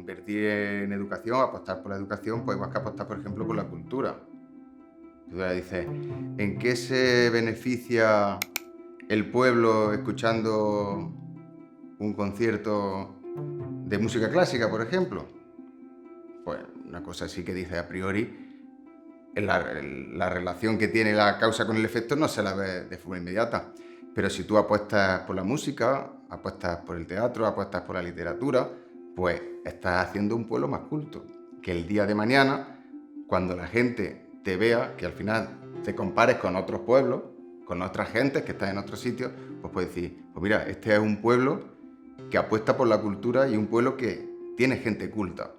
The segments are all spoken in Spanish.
invertir en educación, apostar por la educación, pues igual que apostar, por ejemplo, por la cultura. Tú ya dices, ¿en qué se beneficia el pueblo escuchando un concierto de música clásica, por ejemplo? Pues una cosa así que dice a priori, la relación que tiene la causa con el efecto no se la ve de forma inmediata. Pero si tú apuestas por la música, apuestas por el teatro, apuestas por la literatura, pues estás haciendo un pueblo más culto. Que el día de mañana, cuando la gente te vea, que al final te compares con otros pueblos, con otras gentes que están en otros sitios, pues puedes decir, pues mira, este es un pueblo que apuesta por la cultura y un pueblo que tiene gente culta.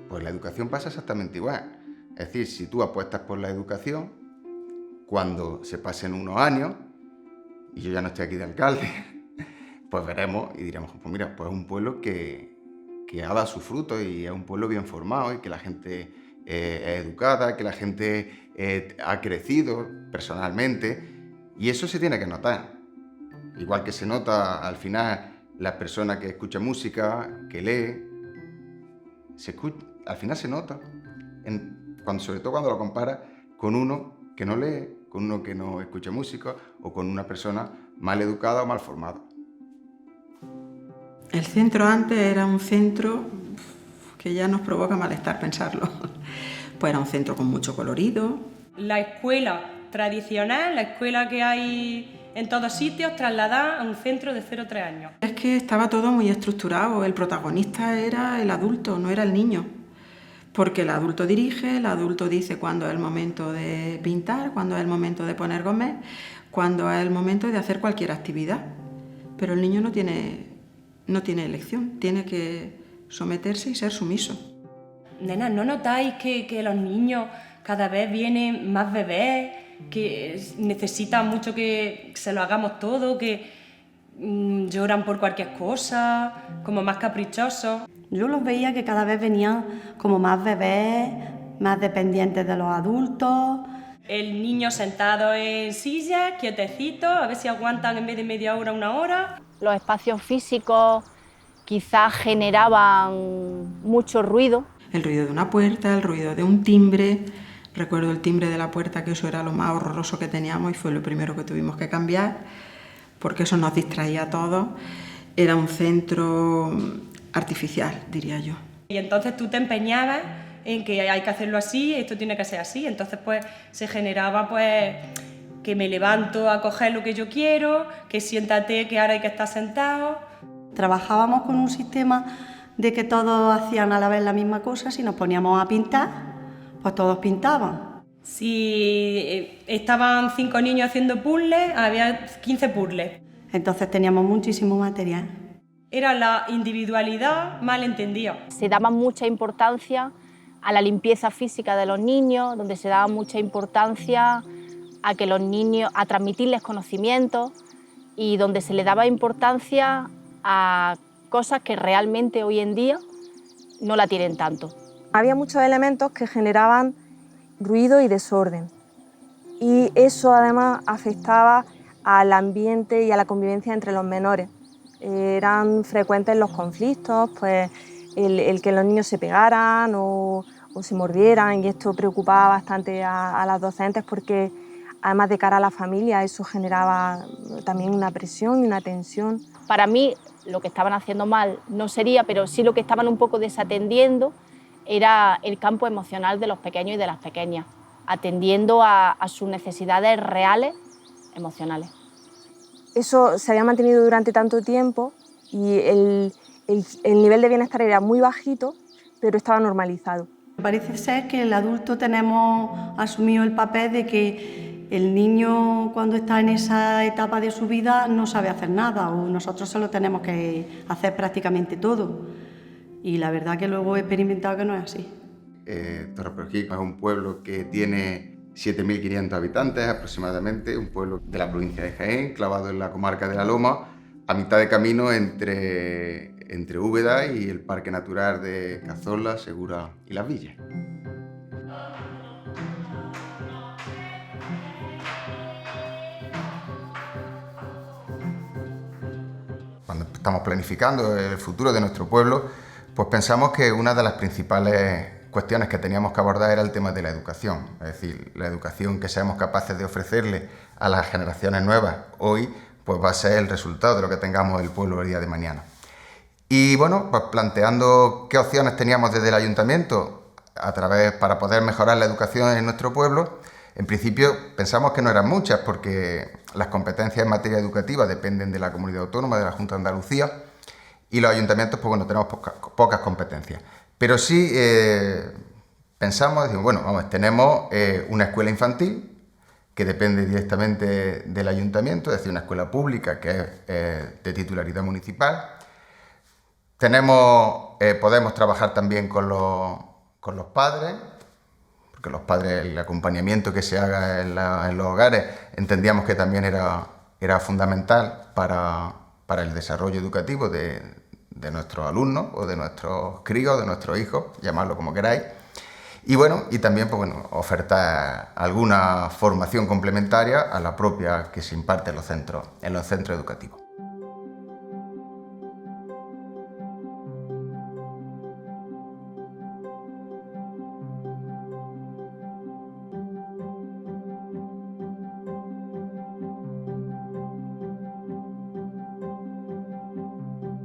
Pues la educación pasa exactamente igual. Es decir, si tú apuestas por la educación, cuando se pasen unos años, y yo ya no estoy aquí de alcalde, pues veremos y diremos, pues mira, pues es un pueblo que ha dado sus frutos y es un pueblo bien formado y que la gente es educada, que la gente ha crecido personalmente, y eso se tiene que notar. Igual que se nota al final la persona que escucha música, que lee, al final se nota, sobre todo cuando lo comparas con uno que no lee, con uno que no escucha música o con una persona mal educada o mal formada. El centro antes era un centro que ya nos provoca malestar pensarlo. Pues era un centro con mucho colorido. La escuela tradicional, la escuela que hay en todos sitios, trasladada a un centro de 0 a 3 años. Es que estaba todo muy estructurado, el protagonista era el adulto, no era el niño. Porque el adulto dirige, el adulto dice cuándo es el momento de pintar, cuándo es el momento de poner gomes, cuándo es el momento de hacer cualquier actividad. Pero el niño no tiene elección, tiene que someterse y ser sumiso. Nenas, ¿no notáis que los niños cada vez vienen más bebés, que necesitan mucho que se lo hagamos todo, que lloran por cualquier cosa, como más caprichosos? Yo los veía que cada vez venían como más bebés, más dependientes de los adultos. El niño sentado en silla, quietecito, a ver si aguantan en vez de media hora, 1 hora. Los espacios físicos quizás generaban mucho ruido. El ruido de una puerta, el ruido de un timbre. Recuerdo el timbre de la puerta, que eso era lo más horroroso que teníamos y fue lo primero que tuvimos que cambiar, porque eso nos distraía a todos. Era un centro artificial, diría yo. Y entonces tú te empeñabas en que hay que hacerlo así, esto tiene que ser así. Entonces pues se generaba pues que me levanto a coger lo que yo quiero, que siéntate, que ahora hay que estar sentado. Trabajábamos con un sistema de que todos hacían a la vez la misma cosa. Si nos poníamos a pintar, pues todos pintaban. Si estaban 5 niños haciendo puzzles, había 15 puzzles. Entonces teníamos muchísimo material. Era la individualidad mal entendida. Se daba mucha importancia a la limpieza física de los niños, donde se daba mucha importancia a que los niños, a transmitirles conocimientos y donde se le daba importancia a cosas que realmente hoy en día no la tienen tanto. Había muchos elementos que generaban ruido y desorden y eso además afectaba al ambiente y a la convivencia entre los menores. Eran frecuentes los conflictos, pues el que los niños se pegaran o se mordieran, y esto preocupaba bastante a las docentes porque además de cara a la familia eso generaba también una presión y una tensión. Para mí lo que estaban haciendo mal no sería, pero sí lo que estaban un poco desatendiendo era el campo emocional de los pequeños y de las pequeñas, atendiendo a sus necesidades reales emocionales. Eso se había mantenido durante tanto tiempo y el nivel de bienestar era muy bajito, pero estaba normalizado. Parece ser que el adulto tenemos asumido el papel de que el niño cuando está en esa etapa de su vida no sabe hacer nada o nosotros solo tenemos que hacer prácticamente todo. Y la verdad que luego he experimentado que no es así. Torreperojil es un pueblo que tiene 7.500 habitantes aproximadamente, un pueblo de la provincia de Jaén, clavado en la comarca de la Loma, a mitad de camino entre Úbeda y el Parque Natural de Cazorla, Segura y Las Villas. Cuando estamos planificando el futuro de nuestro pueblo, Pues pensamos que una de las principales cuestiones que teníamos que abordar era el tema de la educación, es decir, la educación que seamos capaces de ofrecerle a las generaciones nuevas hoy, pues va a ser el resultado de lo que tengamos el pueblo el día de mañana. Y bueno, pues planteando qué opciones teníamos desde el ayuntamiento para poder mejorar la educación en nuestro pueblo, en principio pensamos que no eran muchas, porque las competencias en materia educativa dependen de la Comunidad Autónoma, de la Junta de Andalucía, y los ayuntamientos, pues bueno, tenemos pocas competencias. Pero sí pensamos, decimos, bueno, tenemos una escuela infantil que depende directamente del ayuntamiento, es decir, una escuela pública que es de titularidad municipal. Podemos trabajar también con los padres, porque los padres, el acompañamiento que se haga en los hogares, entendíamos que también era fundamental para el desarrollo educativo de nuestros alumnos o de nuestros críos, de nuestros hijos, llamadlo como queráis. Y bueno, y también pues bueno, ofertar alguna formación complementaria a la propia que se imparte en los centros educativos.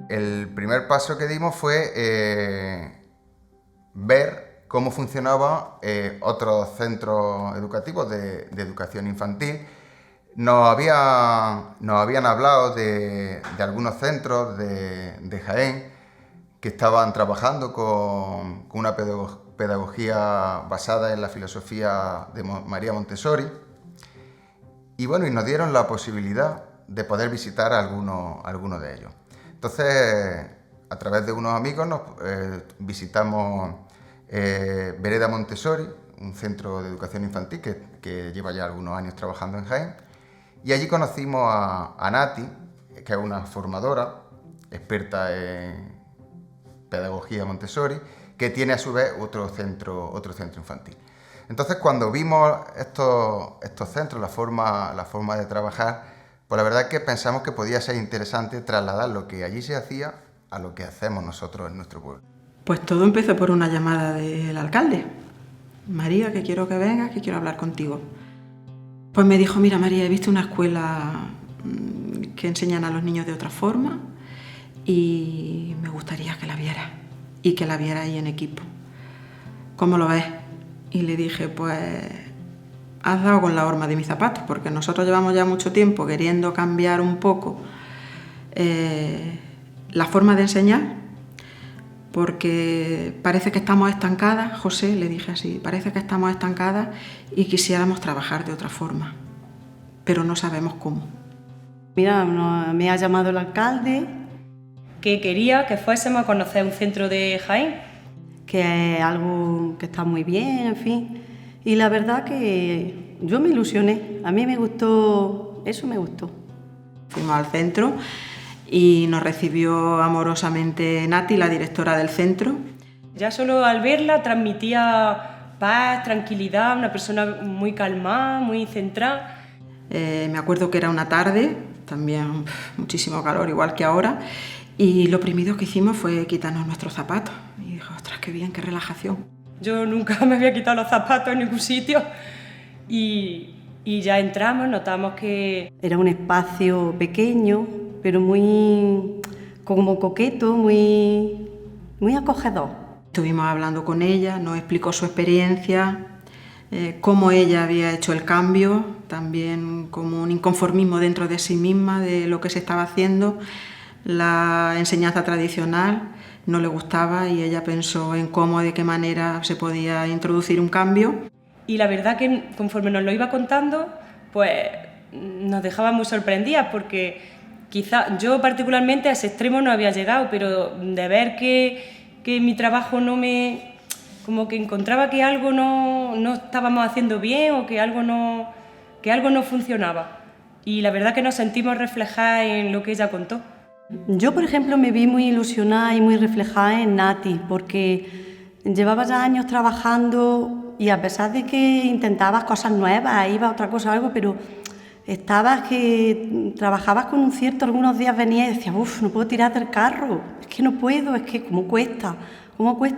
El primer paso que dimos fue ver cómo funcionaban otros centros educativos de educación infantil. Nos habían hablado de algunos centros de Jaén que estaban trabajando con una pedagogía basada en la filosofía de María Montessori. Y bueno, y nos dieron la posibilidad de poder visitar algunos de ellos. Entonces, a través de unos amigos visitamos Vereda Montessori, un centro de educación infantil que lleva ya algunos años trabajando en Jaén, y allí conocimos a Nati, que es una formadora experta en pedagogía Montessori, que tiene a su vez otro centro infantil. Entonces, cuando vimos estos centros, la forma de trabajar, pues la verdad es que pensamos que podía ser interesante trasladar lo que allí se hacía a lo que hacemos nosotros en nuestro pueblo. Pues todo empezó por una llamada del alcalde. María, que quiero que vengas, que quiero hablar contigo. Pues me dijo, mira María, he visto una escuela que enseñan a los niños de otra forma y me gustaría que la vieras y que la vieras ahí en equipo. ¿Cómo lo ves? Y le dije, pues has dado con la horma de mis zapatos, porque nosotros llevamos ya mucho tiempo queriendo cambiar un poco la forma de enseñar, porque parece que estamos estancadas, José, le dije así, parece que estamos estancadas y quisiéramos trabajar de otra forma, pero no sabemos cómo. Mira, me ha llamado el alcalde. Que quería que fuésemos a conocer un centro de Jaén. Que es algo que está muy bien, en fin. Y la verdad que yo me ilusioné, a mí me gustó, eso me gustó. Fuimos al centro y nos recibió amorosamente Nati, la directora del centro. Ya solo al verla transmitía paz, tranquilidad, una persona muy calmada, muy centrada. Me acuerdo que era una tarde, también muchísimo calor, igual que ahora, y lo primero que hicimos fue quitarnos nuestros zapatos. Y dije, ostras, qué bien, qué relajación. Yo nunca me había quitado los zapatos en ningún sitio y ya entramos, notamos que... Era un espacio pequeño, pero muy como coqueto, muy acogedor. Estuvimos hablando con ella, nos explicó su experiencia, cómo ella había hecho el cambio, también como un inconformismo dentro de sí misma de lo que se estaba haciendo. La enseñanza tradicional no le gustaba y ella pensó en cómo, de qué manera se podía introducir un cambio. Y la verdad que conforme nos lo iba contando, pues nos dejaba muy sorprendidas porque quizá yo particularmente a ese extremo no había llegado, pero de ver que mi trabajo no me... como que encontraba que algo no estábamos haciendo bien o que algo no funcionaba. Y la verdad que nos sentimos reflejadas en lo que ella contó. Yo, por ejemplo, me vi muy ilusionada y muy reflejada en Nati, porque llevaba ya años trabajando y a pesar de que intentabas cosas nuevas, iba a otra cosa, algo, pero estabas que trabajabas con un cierto, algunos días venías y decías, uff, no puedo tirar del carro, es que no puedo, es que cómo cuesta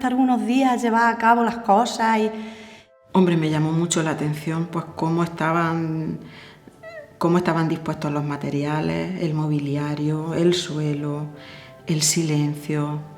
algunos días llevar a cabo las cosas. Hombre, me llamó mucho la atención pues cómo estaban dispuestos los materiales, el mobiliario, el suelo, el silencio.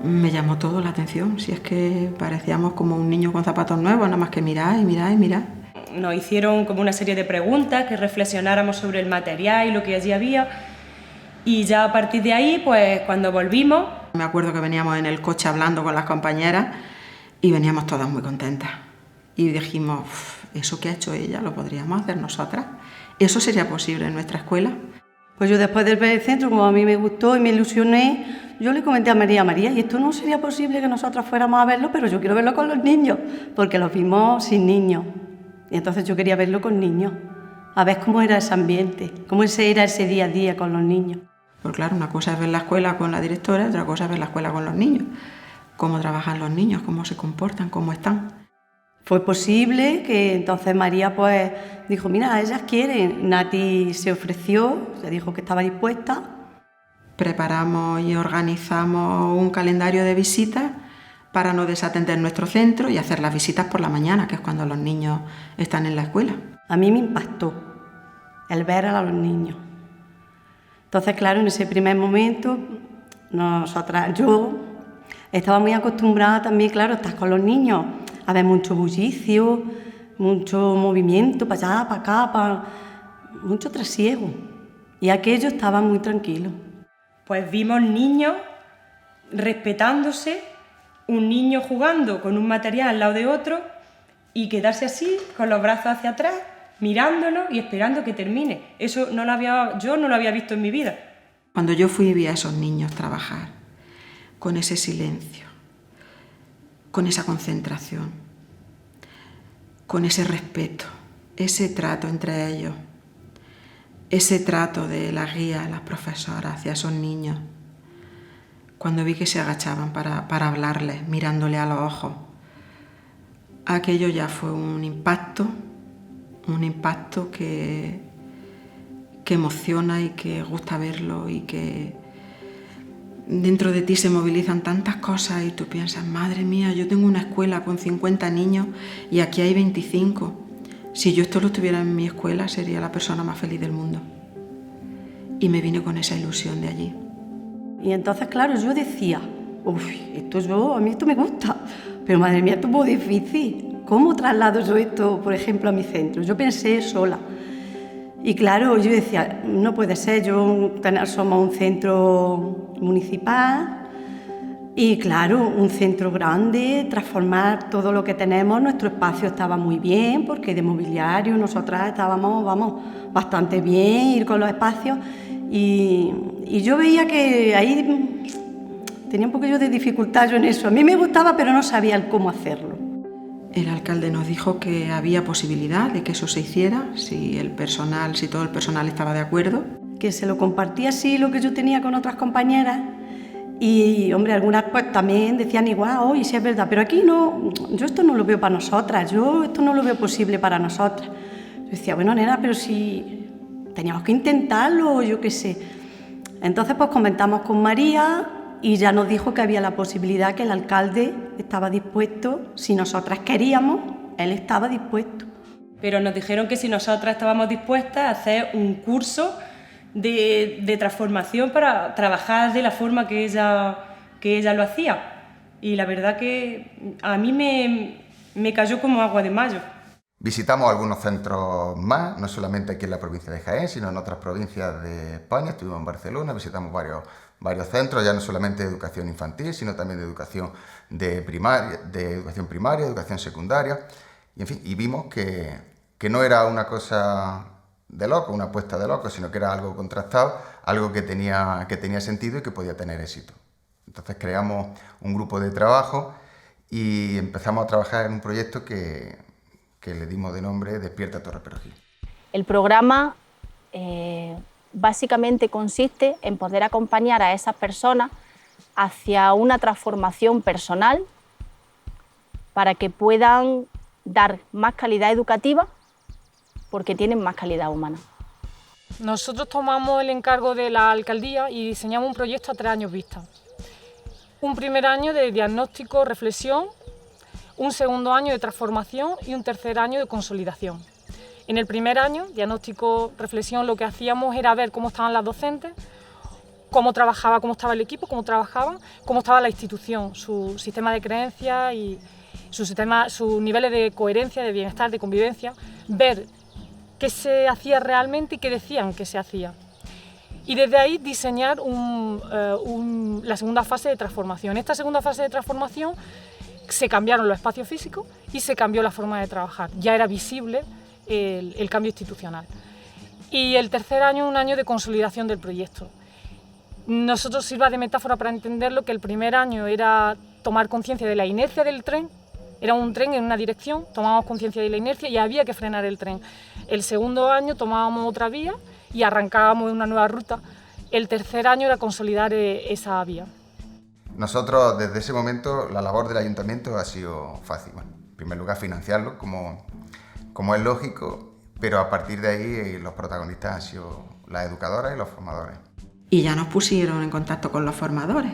Me llamó todo la atención, si es que parecíamos como un niño con zapatos nuevos, nada más que mirar y mirar y mirar. Nos hicieron como una serie de preguntas, que reflexionáramos sobre el material y lo que allí había, y ya a partir de ahí, pues cuando volvimos... Me acuerdo que veníamos en el coche hablando con las compañeras y veníamos todas muy contentas. Y dijimos, eso que ha hecho ella lo podríamos hacer nosotras. ¿Eso sería posible en nuestra escuela? Pues yo después del ver el centro, como a mí me gustó y me ilusioné, yo le comenté a María, y esto no sería posible que nosotras fuéramos a verlo, pero yo quiero verlo con los niños, porque los vimos sin niños. Y entonces yo quería verlo con niños, a ver cómo era ese ambiente, cómo era ese día a día con los niños. Pues claro, una cosa es ver la escuela con la directora, otra cosa es ver la escuela con los niños. Cómo trabajan los niños, cómo se comportan, cómo están. Fue posible que entonces María pues dijo, mira, ellas quieren. Nati se ofreció, se dijo que estaba dispuesta. Preparamos y organizamos un calendario de visitas para no desatender nuestro centro y hacer las visitas por la mañana, que es cuando los niños están en la escuela. A mí me impactó el ver a los niños. Entonces, claro, en ese primer momento, yo estaba muy acostumbrada también, claro, estás con los niños, a ver mucho bullicio, mucho movimiento para allá, para acá, mucho trasiego. Y aquello estaba muy tranquilo. Pues vimos niños respetándose, un niño jugando con un material al lado de otro y quedarse así, con los brazos hacia atrás, mirándonos y esperando que termine. Eso yo no lo había visto en mi vida. Cuando yo fui y vi a esos niños trabajar, con ese silencio, con esa concentración, con ese respeto, ese trato entre ellos, ese trato de la guía, las profesoras hacia esos niños, cuando vi que se agachaban para hablarles, mirándole a los ojos, aquello ya fue un impacto que emociona y que gusta verlo y que dentro de ti se movilizan tantas cosas y tú piensas, madre mía, yo tengo una escuela con 50 niños y aquí hay 25. Si yo esto lo tuviera en mi escuela sería la persona más feliz del mundo. Y me vine con esa ilusión de allí. Y entonces, claro, yo decía, a mí esto me gusta, pero madre mía, esto es muy difícil. ¿Cómo traslado yo esto, por ejemplo, a mi centro? Yo pensé sola. Y claro, yo decía, no puede ser, somos un centro municipal y claro, un centro grande, transformar todo lo que tenemos, nuestro espacio estaba muy bien, porque de mobiliario nosotras estábamos, bastante bien, ir con los espacios y yo veía que ahí tenía un poquillo de dificultad yo en eso. A mí me gustaba, pero no sabía el cómo hacerlo. El alcalde nos dijo que había posibilidad de que eso se hiciera, si todo el personal estaba de acuerdo. Que se lo compartía así lo que yo tenía con otras compañeras y, hombre, algunas pues también decían igual, sí es verdad, pero aquí no, yo esto no lo veo para nosotras, yo esto no lo veo posible para nosotras. Yo decía, bueno, nena, pero si teníamos que intentarlo, yo qué sé. Entonces pues comentamos con María y ya nos dijo que había la posibilidad, que el alcalde estaba dispuesto, si nosotras queríamos, él estaba dispuesto. Pero nos dijeron que si nosotras estábamos dispuestas a hacer un curso de transformación para trabajar de la forma que ella lo hacía. Y la verdad que a mí me cayó como agua de mayo. Visitamos algunos centros más, no solamente aquí en la provincia de Jaén, sino en otras provincias de España. Estuvimos en Barcelona, visitamos varios centros, ya no solamente de educación infantil, sino también de educación primaria, educación secundaria, y en fin, y vimos que no era una cosa de loco, una apuesta de loco, sino que era algo contrastado, algo que tenía sentido y que podía tener éxito. Entonces creamos un grupo de trabajo y empezamos a trabajar en un proyecto que le dimos de nombre Despierta Torre Perejil. El programa básicamente consiste en poder acompañar a esas personas hacia una transformación personal para que puedan dar más calidad educativa porque tienen más calidad humana. Nosotros tomamos el encargo de la alcaldía y diseñamos un proyecto a 3 años vista. Un primer año de diagnóstico, reflexión, un segundo año de transformación y un tercer año de consolidación. En el primer año, diagnóstico, reflexión, lo que hacíamos era ver cómo estaban las docentes, cómo trabajaba, cómo estaba el equipo, cómo trabajaban, cómo estaba la institución, su sistema de creencias y sus niveles de coherencia, de bienestar, de convivencia, ver qué se hacía realmente y qué decían que se hacía. Y desde ahí diseñar la segunda fase de transformación. En esta segunda fase de transformación se cambiaron los espacios físicos y se cambió la forma de trabajar. Ya era visible el cambio institucional. Y el tercer año, un año de consolidación del proyecto. Nosotros sirva de metáfora para entenderlo que el primer año era tomar conciencia de la inercia del tren. Era un tren en una dirección, tomábamos conciencia de la inercia y había que frenar el tren. El segundo año tomábamos otra vía y arrancábamos una nueva ruta. El tercer año era consolidar esa vía. Nosotros, desde ese momento, la labor del ayuntamiento ha sido fácil. Bueno, en primer lugar, financiarlo, como es lógico, pero a partir de ahí los protagonistas han sido las educadoras y los formadores. Y ya nos pusieron en contacto con los formadores.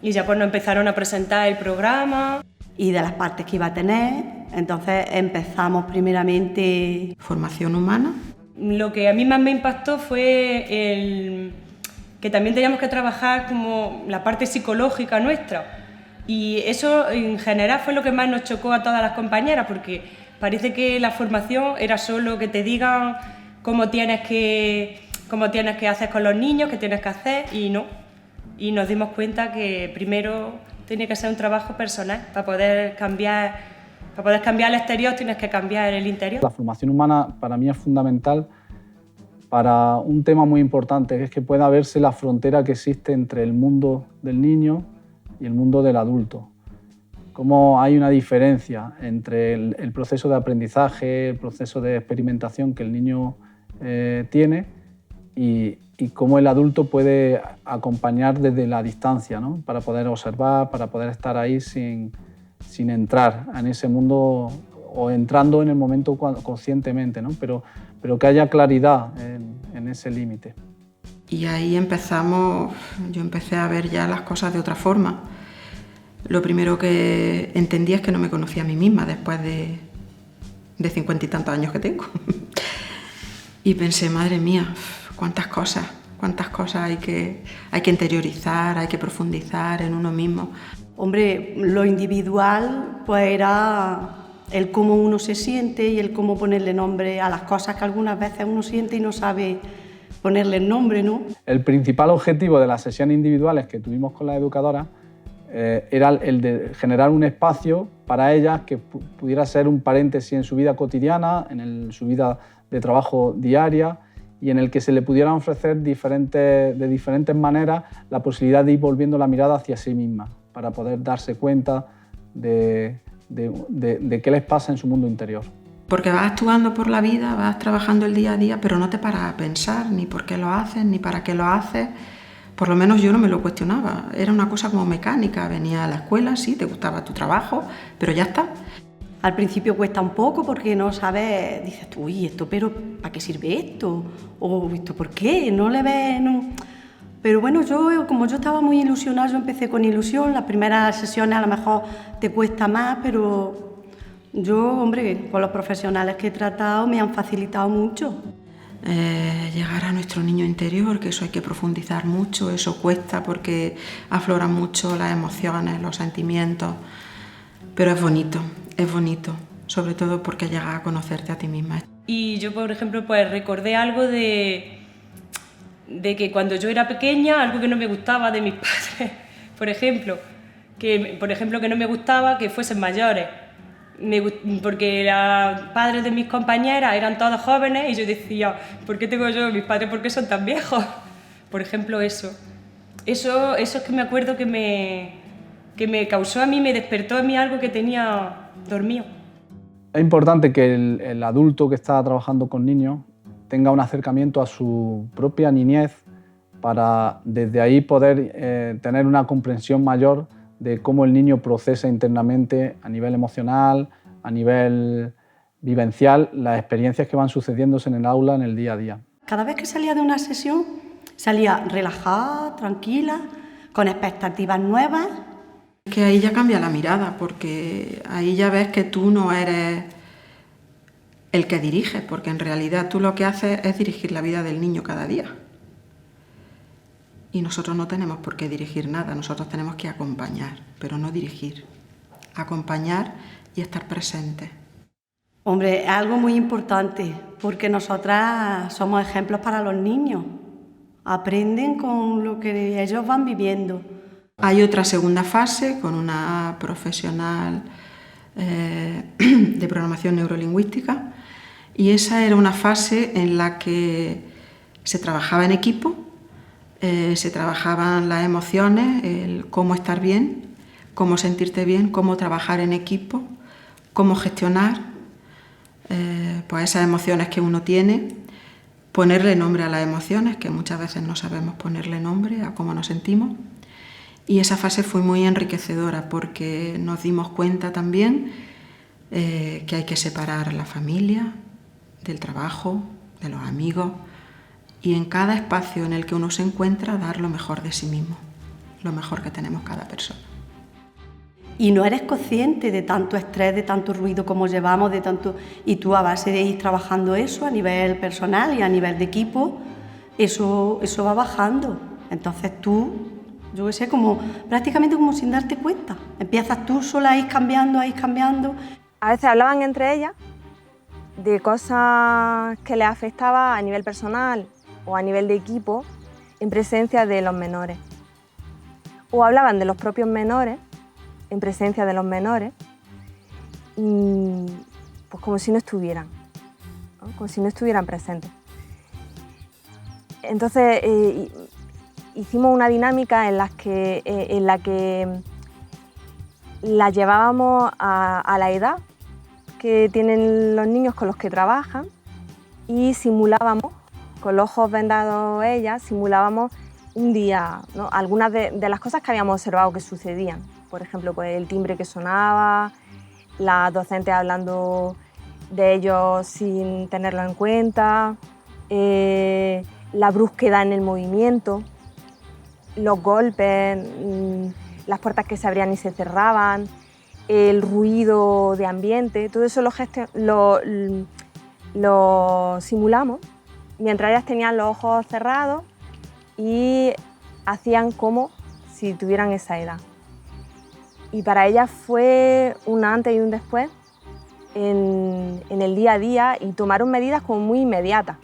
Y ya pues nos empezaron a presentar el programa. Y de las partes que iba a tener, entonces empezamos primeramente... Formación humana. Lo que a mí más me impactó fue que también teníamos que trabajar como la parte psicológica nuestra. Y eso en general fue lo que más nos chocó a todas las compañeras, porque parece que la formación era solo que te digan cómo tienes que hacer con los niños, qué tienes que hacer, y no. Y nos dimos cuenta que primero tiene que ser un trabajo personal. Para poder cambiar el exterior tienes que cambiar el interior. La formación humana para mí es fundamental para un tema muy importante, que es que pueda verse la frontera que existe entre el mundo del niño y el mundo del adulto. Cómo hay una diferencia entre el proceso de aprendizaje, el proceso de experimentación que el niño tiene y cómo el adulto puede acompañar desde la distancia, ¿no? Para poder observar, para poder estar ahí sin entrar en ese mundo o entrando en el momento conscientemente, ¿no? Pero que haya claridad en ese límite. Y ahí yo empecé a ver ya las cosas de otra forma. Lo primero que entendí es que no me conocía a mí misma después de 50 y tantos años que tengo. Y pensé, madre mía, cuántas cosas hay que interiorizar, hay que profundizar en uno mismo. Hombre, lo individual pues era el cómo uno se siente y el cómo ponerle nombre a las cosas que algunas veces uno siente y no sabe ponerle nombre, ¿no? El principal objetivo de las sesiones individuales que tuvimos con las educadoras era el de generar un espacio para ellas que pudiera ser un paréntesis en su vida cotidiana, en su vida de trabajo diaria, y en el que se le pudieran ofrecer de diferentes maneras la posibilidad de ir volviendo la mirada hacia sí misma, para poder darse cuenta de qué les pasa en su mundo interior. Porque vas actuando por la vida, vas trabajando el día a día, pero no te paras a pensar ni por qué lo haces, ni para qué lo haces. Por lo menos yo no me lo cuestionaba, era una cosa como mecánica, venía a la escuela, sí, te gustaba tu trabajo, pero ya está. Al principio cuesta un poco porque no sabes, dices tú, uy, esto, pero ¿para qué sirve esto? O esto, ¿por qué? No le ves, no. Pero bueno, como yo estaba muy ilusionada, yo empecé con ilusión, las primeras sesiones a lo mejor te cuesta más, pero yo, hombre, con los profesionales que he tratado me han facilitado mucho. Llegar a nuestro niño interior, que eso hay que profundizar mucho, eso cuesta porque afloran mucho las emociones, los sentimientos, pero es bonito, sobre todo porque llegas a conocerte a ti misma. Y yo, por ejemplo, pues recordé algo de que cuando yo era pequeña, algo que no me gustaba de mis padres, por ejemplo, que no me gustaba que fuesen mayores. porque los padres de mis compañeras eran todos jóvenes y yo decía, ¿por qué tengo yo mis padres? ¿Por qué son tan viejos? Por ejemplo, eso es que me acuerdo que me causó a mí, me despertó a mí algo que tenía dormido. Es importante que el adulto que está trabajando con niños tenga un acercamiento a su propia niñez para desde ahí poder tener una comprensión mayor de cómo el niño procesa internamente a nivel emocional, a nivel vivencial, las experiencias que van sucediéndose en el aula en el día a día. Cada vez que salía de una sesión, salía relajada, tranquila, con expectativas nuevas. Que ahí ya cambia la mirada, porque ahí ya ves que tú no eres el que diriges, porque en realidad tú lo que haces es dirigir la vida del niño cada día. Y nosotros no tenemos por qué dirigir nada, nosotros tenemos que acompañar, pero no dirigir. Acompañar y estar presentes. Hombre, es algo muy importante, porque nosotras somos ejemplos para los niños. Aprenden con lo que ellos van viviendo. Hay otra segunda fase con una profesional de programación neurolingüística, y esa era una fase en la que se trabajaba en equipo, se trabajaban las emociones, el cómo estar bien, cómo sentirte bien, cómo trabajar en equipo, cómo gestionar pues esas emociones que uno tiene, ponerle nombre a las emociones, que muchas veces no sabemos ponerle nombre a cómo nos sentimos. Y esa fase fue muy enriquecedora porque nos dimos cuenta también que hay que separar la familia del trabajo, de los amigos, y en cada espacio en el que uno se encuentra dar lo mejor de sí mismo, lo mejor que tenemos cada persona. Y no eres consciente de tanto estrés, de tanto ruido como llevamos, y tú a base de ir trabajando eso a nivel personal y a nivel de equipo, eso va bajando. Entonces tú, yo qué sé, prácticamente como sin darte cuenta. Empiezas tú sola a ir cambiando. A veces hablaban entre ellas de cosas que les afectaba a nivel personal o a nivel de equipo en presencia de los menores. O hablaban de los propios menores en presencia de los menores, pues como si no estuvieran, ¿no? Como si no estuvieran presentes. Entonces hicimos una dinámica en la que la llevábamos a la edad que tienen los niños con los que trabajan y simulábamos, con los ojos vendados ellas, simulábamos un día, ¿no? Algunas de las cosas que habíamos observado que sucedían. Por ejemplo, pues el timbre que sonaba, las docentes hablando de ellos sin tenerlo en cuenta, la brusquedad en el movimiento, los golpes, las puertas que se abrían y se cerraban, el ruido de ambiente, todo eso lo simulamos mientras ellas tenían los ojos cerrados y hacían como si tuvieran esa edad. Y para ellas fue un antes y un después en el día a día y tomaron medidas como muy inmediatas.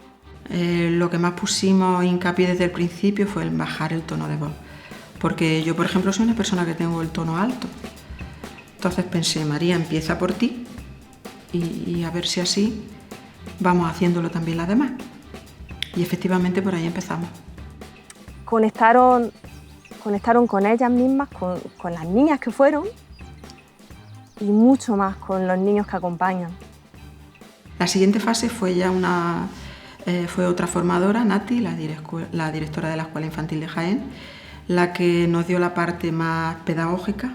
Lo que más pusimos hincapié desde el principio fue el bajar el tono de voz, porque yo, por ejemplo, soy una persona que tengo el tono alto. Entonces pensé, María, empieza por ti y a ver si así vamos haciéndolo también las demás. Y efectivamente por ahí empezamos. Conectaron con ellas mismas, con las niñas que fueron y mucho más con los niños que acompañan. La siguiente fase fue ya fue otra formadora, Nati, la directora de la Escuela Infantil de Jaén, la que nos dio la parte más pedagógica,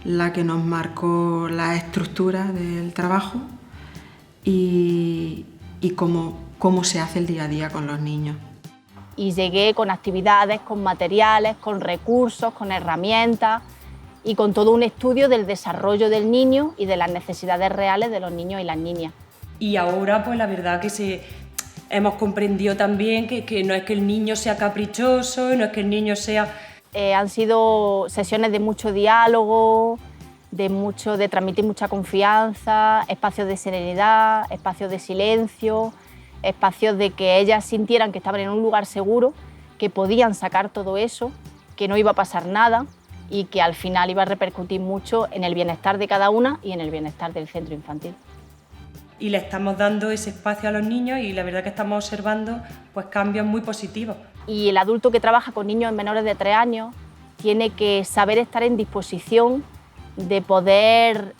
la que nos marcó la estructura del trabajo y cómo se hace el día a día con los niños. Y llegué con actividades, con materiales, con recursos, con herramientas y con todo un estudio del desarrollo del niño y de las necesidades reales de los niños y las niñas. Y ahora pues la verdad que hemos comprendido también que no es que el niño sea caprichoso, no es que el niño sea... Han sido sesiones de mucho diálogo, de transmitir mucha confianza, espacios de serenidad, espacios de silencio, espacios de que ellas sintieran que estaban en un lugar seguro, que podían sacar todo eso, que no iba a pasar nada, y que al final iba a repercutir mucho en el bienestar de cada una y en el bienestar del centro infantil. Y le estamos dando ese espacio a los niños y la verdad que estamos observando pues, cambios muy positivos. Y el adulto que trabaja con niños menores de 3 años tiene que saber estar en disposición de poder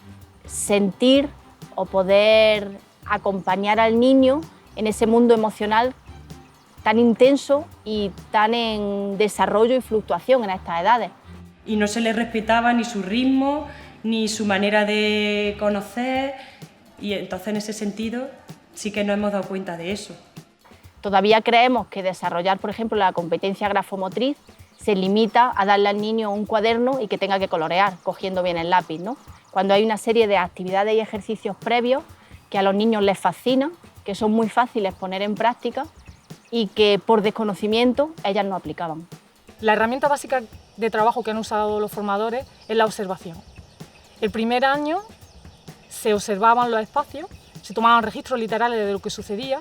sentir o poder acompañar al niño en ese mundo emocional tan intenso y tan en desarrollo y fluctuación en estas edades. Y no se le respetaba ni su ritmo, ni su manera de conocer, y entonces en ese sentido sí que nos hemos dado cuenta de eso. Todavía creemos que desarrollar, por ejemplo, la competencia grafomotriz se limita a darle al niño un cuaderno y que tenga que colorear, cogiendo bien el lápiz, ¿no? Cuando hay una serie de actividades y ejercicios previos que a los niños les fascinan, que son muy fáciles poner en práctica y que por desconocimiento ellas no aplicaban. La herramienta básica de trabajo que han usado los formadores es la observación. El primer año se observaban los espacios, se tomaban registros literales de lo que sucedía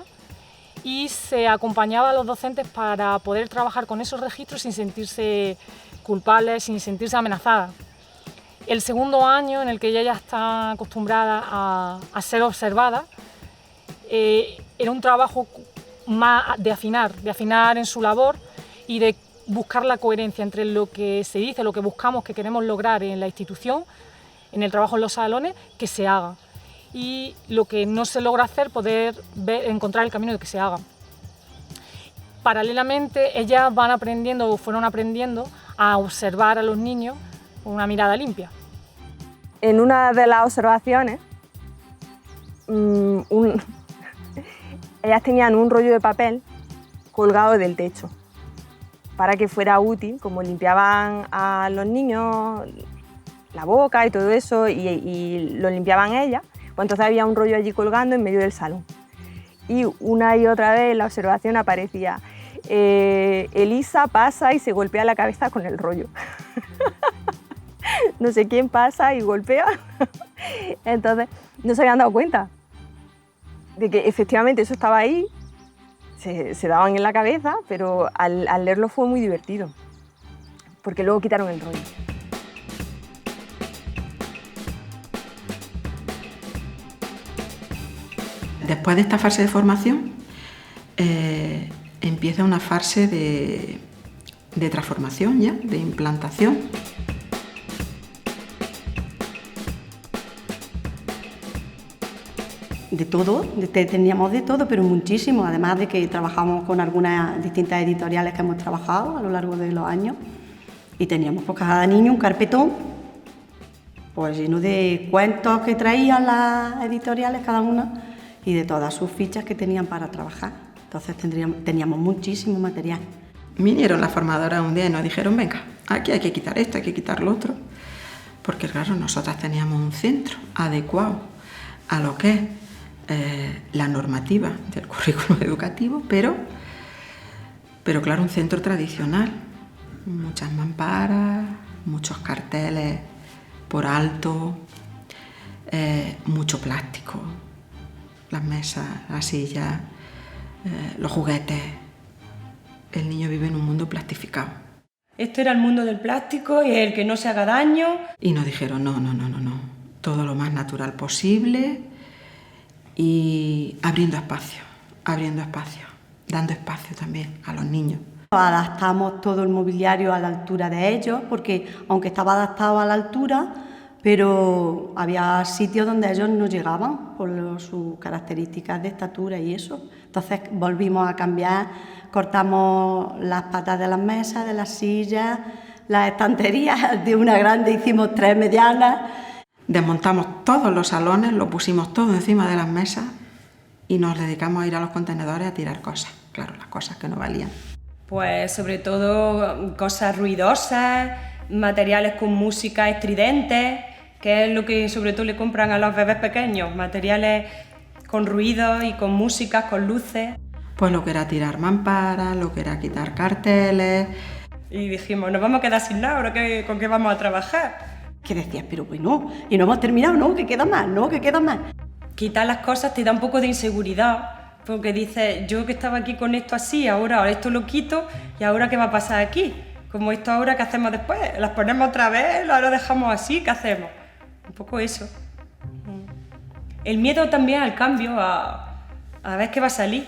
y se acompañaba a los docentes para poder trabajar con esos registros sin sentirse culpables, sin sentirse amenazadas. El segundo año, en el que ella ya está acostumbrada a ser observada, era un trabajo más de afinar en su labor y de buscar la coherencia entre lo que se dice, lo que buscamos, que queremos lograr en la institución, en el trabajo en los salones, que se haga. Y lo que no se logra hacer, poder encontrar el camino de que se haga. Paralelamente, ellas fueron aprendiendo a observar a los niños con una mirada limpia. En una de las observaciones, ellas tenían un rollo de papel colgado del techo para que fuera útil, como limpiaban a los niños la boca y todo eso, y lo limpiaban ellas, pues entonces había un rollo allí colgando en medio del salón. Y una y otra vez en la observación aparecía Elisa pasa y se golpea la cabeza con el rollo. No sé quién pasa y golpea. Entonces no se habían dado cuenta de que efectivamente eso estaba ahí, se daban en la cabeza, pero al leerlo fue muy divertido, porque luego quitaron el rollo. Después de esta fase de formación, empieza una fase de transformación ya, de implantación. De todo, teníamos de todo, pero muchísimo, además de que trabajamos con algunas distintas editoriales que hemos trabajado a lo largo de los años y teníamos por cada niño un carpetón pues lleno de cuentos que traían las editoriales cada una y de todas sus fichas que tenían para trabajar. Entonces teníamos muchísimo material. Vinieron las formadoras un día y nos dijeron, venga, aquí hay que quitar esto, hay que quitar lo otro, porque claro, nosotras teníamos un centro adecuado a lo que es la normativa del currículo educativo, pero claro, un centro tradicional, muchas mamparas, muchos carteles por alto, mucho plástico, las mesas, las sillas, los juguetes. El niño vive en un mundo plastificado. Esto era el mundo del plástico y el que no se haga daño. Y nos dijeron, no, todo lo más natural posible y abriendo espacio, dando espacio también a los niños. Adaptamos todo el mobiliario a la altura de ellos, porque aunque estaba adaptado a la altura, pero había sitios donde ellos no llegaban por sus características de estatura y eso. Entonces volvimos a cambiar, cortamos las patas de las mesas, de las sillas, las estanterías, de una grande hicimos 3 medianas. Desmontamos todos los salones, lo pusimos todo encima de las mesas y nos dedicamos a ir a los contenedores a tirar cosas, claro, las cosas que no valían. Pues sobre todo cosas ruidosas, materiales con música estridente, que es lo que sobre todo le compran a los bebés pequeños, materiales con ruidos y con músicas, con luces. Pues lo que era tirar mamparas, lo que era quitar carteles. Y dijimos, nos vamos a quedar sin nada, ¿ahora con qué vamos a trabajar? Que decías, pero bueno, y no hemos terminado, no, que queda más, no, que queda más. Quitar las cosas te da un poco de inseguridad, porque dices, yo que estaba aquí con esto así, ahora esto lo quito, ¿y ahora qué va a pasar aquí? como esto ahora, ¿qué hacemos después? ¿Las ponemos otra vez? ¿Lo dejamos así? ¿Qué hacemos? Un poco eso. El miedo también al cambio, a ver qué va a salir.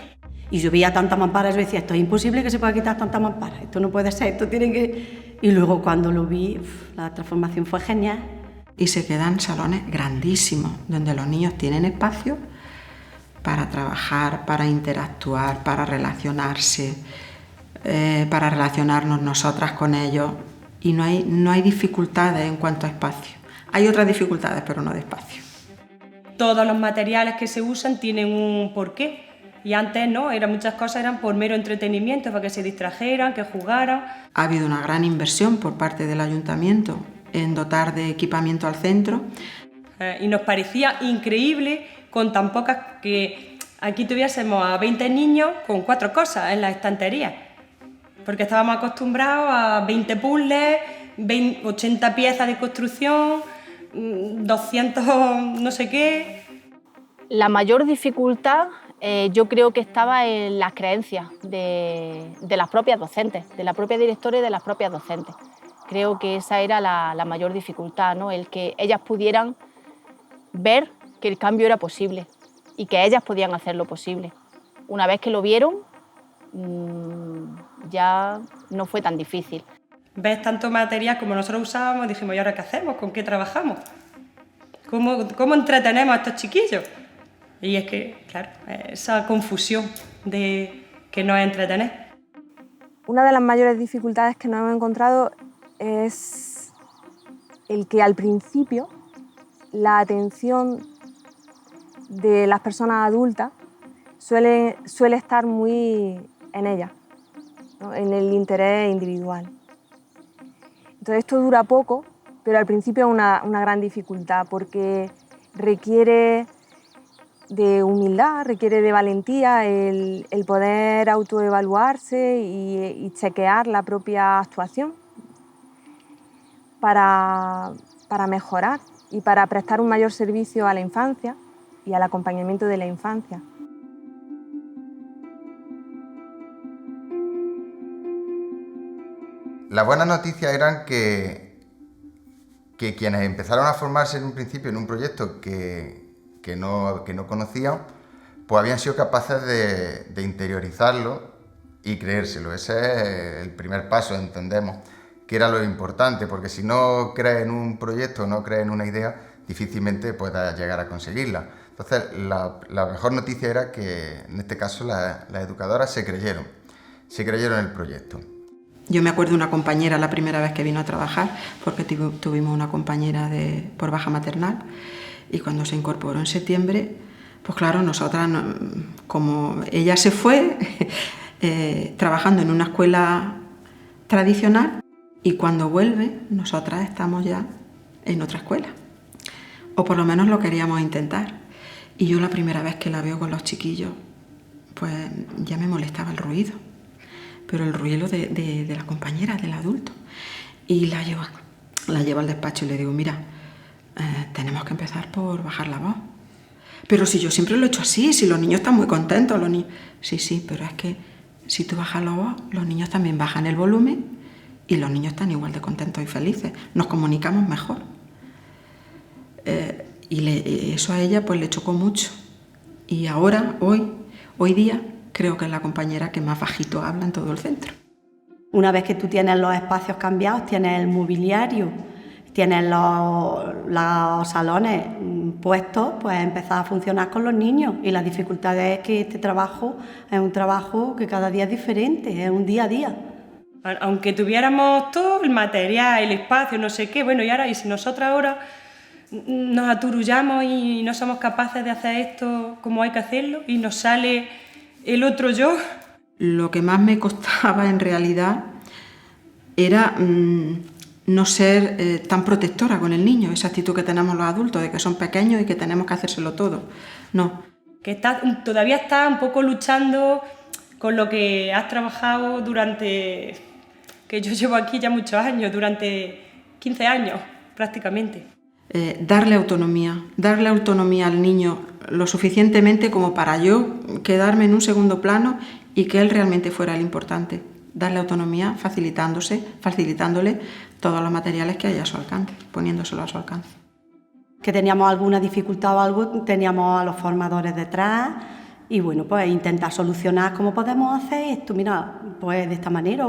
Y yo veía tanta mampara, yo decía, esto es imposible que se pueda quitar tanta mampara, esto no puede ser, esto tiene que... Y luego cuando lo vi, la transformación fue genial. Y se quedan salones grandísimos, donde los niños tienen espacio para trabajar, para interactuar, para relacionarse, para relacionarnos nosotras con ellos. Y no hay dificultades en cuanto a espacio. Hay otras dificultades, pero no de espacio. Todos los materiales que se usan tienen un porqué. Y antes no, muchas cosas eran por mero entretenimiento, para que se distrajeran, que jugaran. Ha habido una gran inversión por parte del ayuntamiento en dotar de equipamiento al centro. Y nos parecía increíble con tan pocas, que aquí tuviésemos a 20 niños con 4 cosas en las estanterías. Porque estábamos acostumbrados a 20 puzzles, 80 piezas de construcción, 200 no sé qué. La mayor dificultad yo creo que estaba en las creencias de las propias docentes, de la propia directora y de las propias docentes. Creo que esa era la mayor dificultad, ¿no? El que ellas pudieran ver que el cambio era posible y que ellas podían hacerlo posible. Una vez que lo vieron, ya no fue tan difícil. Ves tanto material como nosotros usábamos, dijimos, ¿y ahora qué hacemos? ¿Con qué trabajamos? ¿Cómo entretenemos a estos chiquillos? Y es que, claro, esa confusión de que no es entretener. Una de las mayores dificultades que nos hemos encontrado es el que al principio la atención de las personas adultas suele estar muy en ellas, ¿no? En el interés individual. Entonces esto dura poco, pero al principio es una gran dificultad porque requiere de humildad, requiere de valentía el poder autoevaluarse y chequear la propia actuación para mejorar y para prestar un mayor servicio a la infancia y al acompañamiento de la infancia. Las buenas noticias eran que quienes empezaron a formarse en un principio en un proyecto que no conocían, pues habían sido capaces de interiorizarlo y creérselo. Ese es el primer paso, entendemos, que era lo importante, porque si no crees en un proyecto, no crees en una idea, difícilmente puedas llegar a conseguirla. Entonces, la mejor noticia era que, en este caso, las educadoras se creyeron en el proyecto. Yo me acuerdo de una compañera la primera vez que vino a trabajar, porque tuvimos una compañera por baja maternal, y cuando se incorporó en septiembre, pues claro, nosotras, como ella se fue trabajando en una escuela tradicional, y cuando vuelve, nosotras estamos ya en otra escuela, o por lo menos lo queríamos intentar. Y yo la primera vez que la veo con los chiquillos, pues ya me molestaba el ruido, pero el ruido de la compañera, del adulto. Y la llevo al despacho y le digo, mira, tenemos que empezar por bajar la voz. Pero si yo siempre lo he hecho así, si los niños están muy contentos, los niños... Sí, pero es que si tú bajas la voz, los niños también bajan el volumen y los niños están igual de contentos y felices. Nos comunicamos mejor. Y eso a ella pues le chocó mucho. Y ahora, hoy día, creo que es la compañera que más bajito habla en todo el centro. Una vez que tú tienes los espacios cambiados, tienes el mobiliario, tienes los salones puestos, pues empezar a funcionar con los niños. Y la dificultad es que este trabajo es un trabajo que cada día es diferente, es un día a día. Aunque tuviéramos todo el material, el espacio, no sé qué, bueno, y si nosotras ahora nos aturullamos y no somos capaces de hacer esto como hay que hacerlo y nos sale el otro yo. Lo que más me costaba en realidad era no ser tan protectora con el niño, esa actitud que tenemos los adultos de que son pequeños y que tenemos que hacérselo todo. No. Que todavía estás un poco luchando con lo que has trabajado durante, que yo llevo aquí ya muchos años, durante 15 años prácticamente. Darle autonomía al niño lo suficientemente como para yo quedarme en un segundo plano y que él realmente fuera el importante. darle autonomía facilitándole todos los materiales que haya a su alcance, poniéndoselo a su alcance. Que teníamos alguna dificultad o algo, teníamos a los formadores detrás y bueno, pues intentar solucionar cómo podemos hacer esto, mira, pues de esta manera.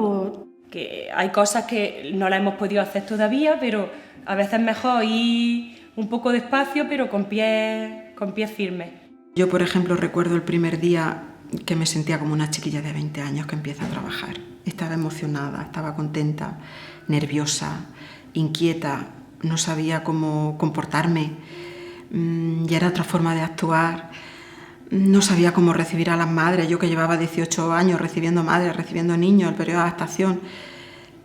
Que hay cosas que no las hemos podido hacer todavía, pero a veces es mejor ir un poco despacio, pero con pies firmes. Yo, por ejemplo, recuerdo el primer día que me sentía como una chiquilla de 20 años que empieza a trabajar. Estaba emocionada, estaba contenta, nerviosa, inquieta, no sabía cómo comportarme, ya era otra forma de actuar, no sabía cómo recibir a las madres. Yo que llevaba 18 años recibiendo madres, recibiendo niños, el periodo de adaptación,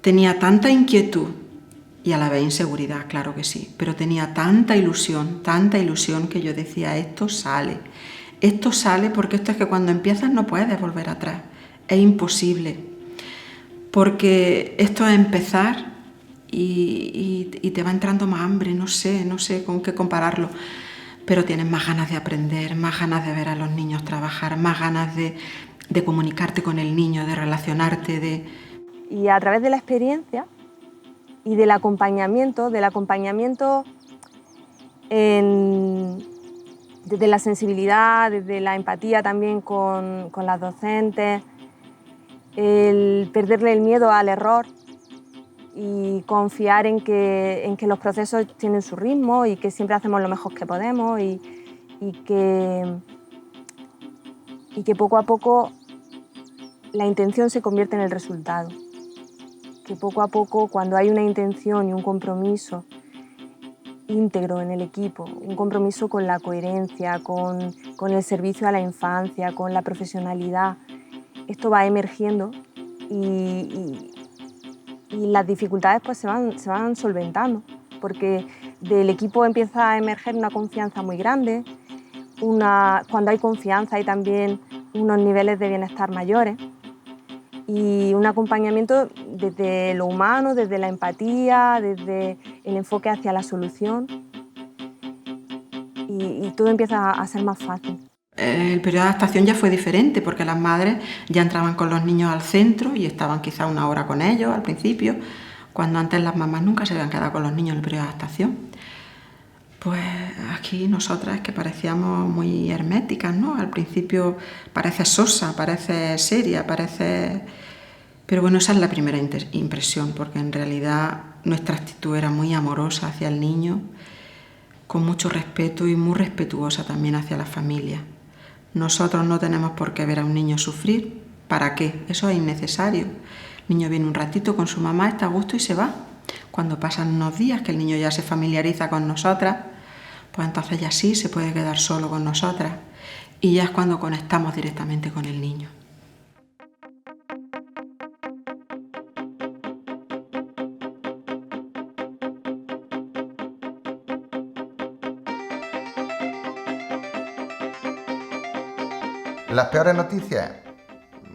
tenía tanta inquietud y a la vez inseguridad, claro que sí, pero tenía tanta ilusión que yo decía, esto sale porque esto es que cuando empiezas no puedes volver atrás, es imposible, porque esto es empezar y te va entrando más hambre, no sé con qué compararlo, pero tienes más ganas de aprender, más ganas de ver a los niños trabajar, más ganas de comunicarte con el niño, de relacionarte. Y a través de la experiencia y del acompañamiento desde la sensibilidad, desde la empatía también con las docentes, el perderle el miedo al error y confiar en que los procesos tienen su ritmo y que siempre hacemos lo mejor que podemos y que poco a poco la intención se convierte en el resultado. Que poco a poco, cuando hay una intención y un compromiso íntegro en el equipo, un compromiso con la coherencia, con el servicio a la infancia, con la profesionalidad, esto va emergiendo y las dificultades pues se van solventando, porque del equipo empieza a emerger una confianza muy grande. Cuando hay confianza hay también unos niveles de bienestar mayores y un acompañamiento desde lo humano, desde la empatía, desde el enfoque hacia la solución y todo empieza a ser más fácil. El periodo de adaptación ya fue diferente porque las madres ya entraban con los niños al centro y estaban quizá una hora con ellos al principio, cuando antes las mamás nunca se habían quedado con los niños en el periodo de adaptación. Pues aquí nosotras que parecíamos muy herméticas, ¿no? Al principio parece sosa, parece seria, Pero bueno, esa es la primera impresión, porque en realidad nuestra actitud era muy amorosa hacia el niño, con mucho respeto y muy respetuosa también hacia la familia. Nosotros no tenemos por qué ver a un niño sufrir. ¿Para qué? Eso es innecesario. El niño viene un ratito con su mamá, está a gusto y se va. Cuando pasan unos días que el niño ya se familiariza con nosotras, pues entonces ya sí se puede quedar solo con nosotras y ya es cuando conectamos directamente con el niño. Las peores noticias,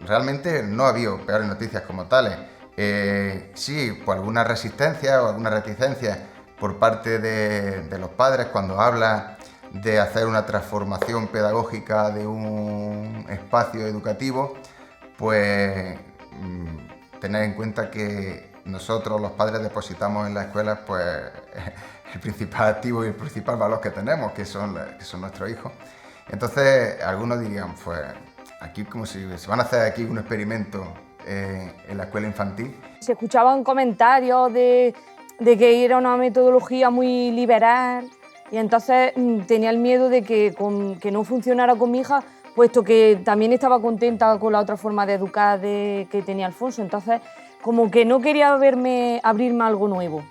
realmente no ha habido peores noticias como tales. Sí, pues alguna resistencia o alguna reticencia por parte de los padres cuando hablan de hacer una transformación pedagógica de un espacio educativo, pues tener en cuenta que nosotros los padres depositamos en las escuelas pues el principal activo y el principal valor que tenemos, que son nuestros hijos. Entonces algunos dirían, pues aquí como si se van a hacer aquí un experimento en la escuela infantil. Se escuchaban comentarios de que era una metodología muy liberal y entonces tenía el miedo de que no funcionara con mi hija, puesto que también estaba contenta con la otra forma de educar que tenía Alfonso. Entonces como que no quería abrirme algo nuevo.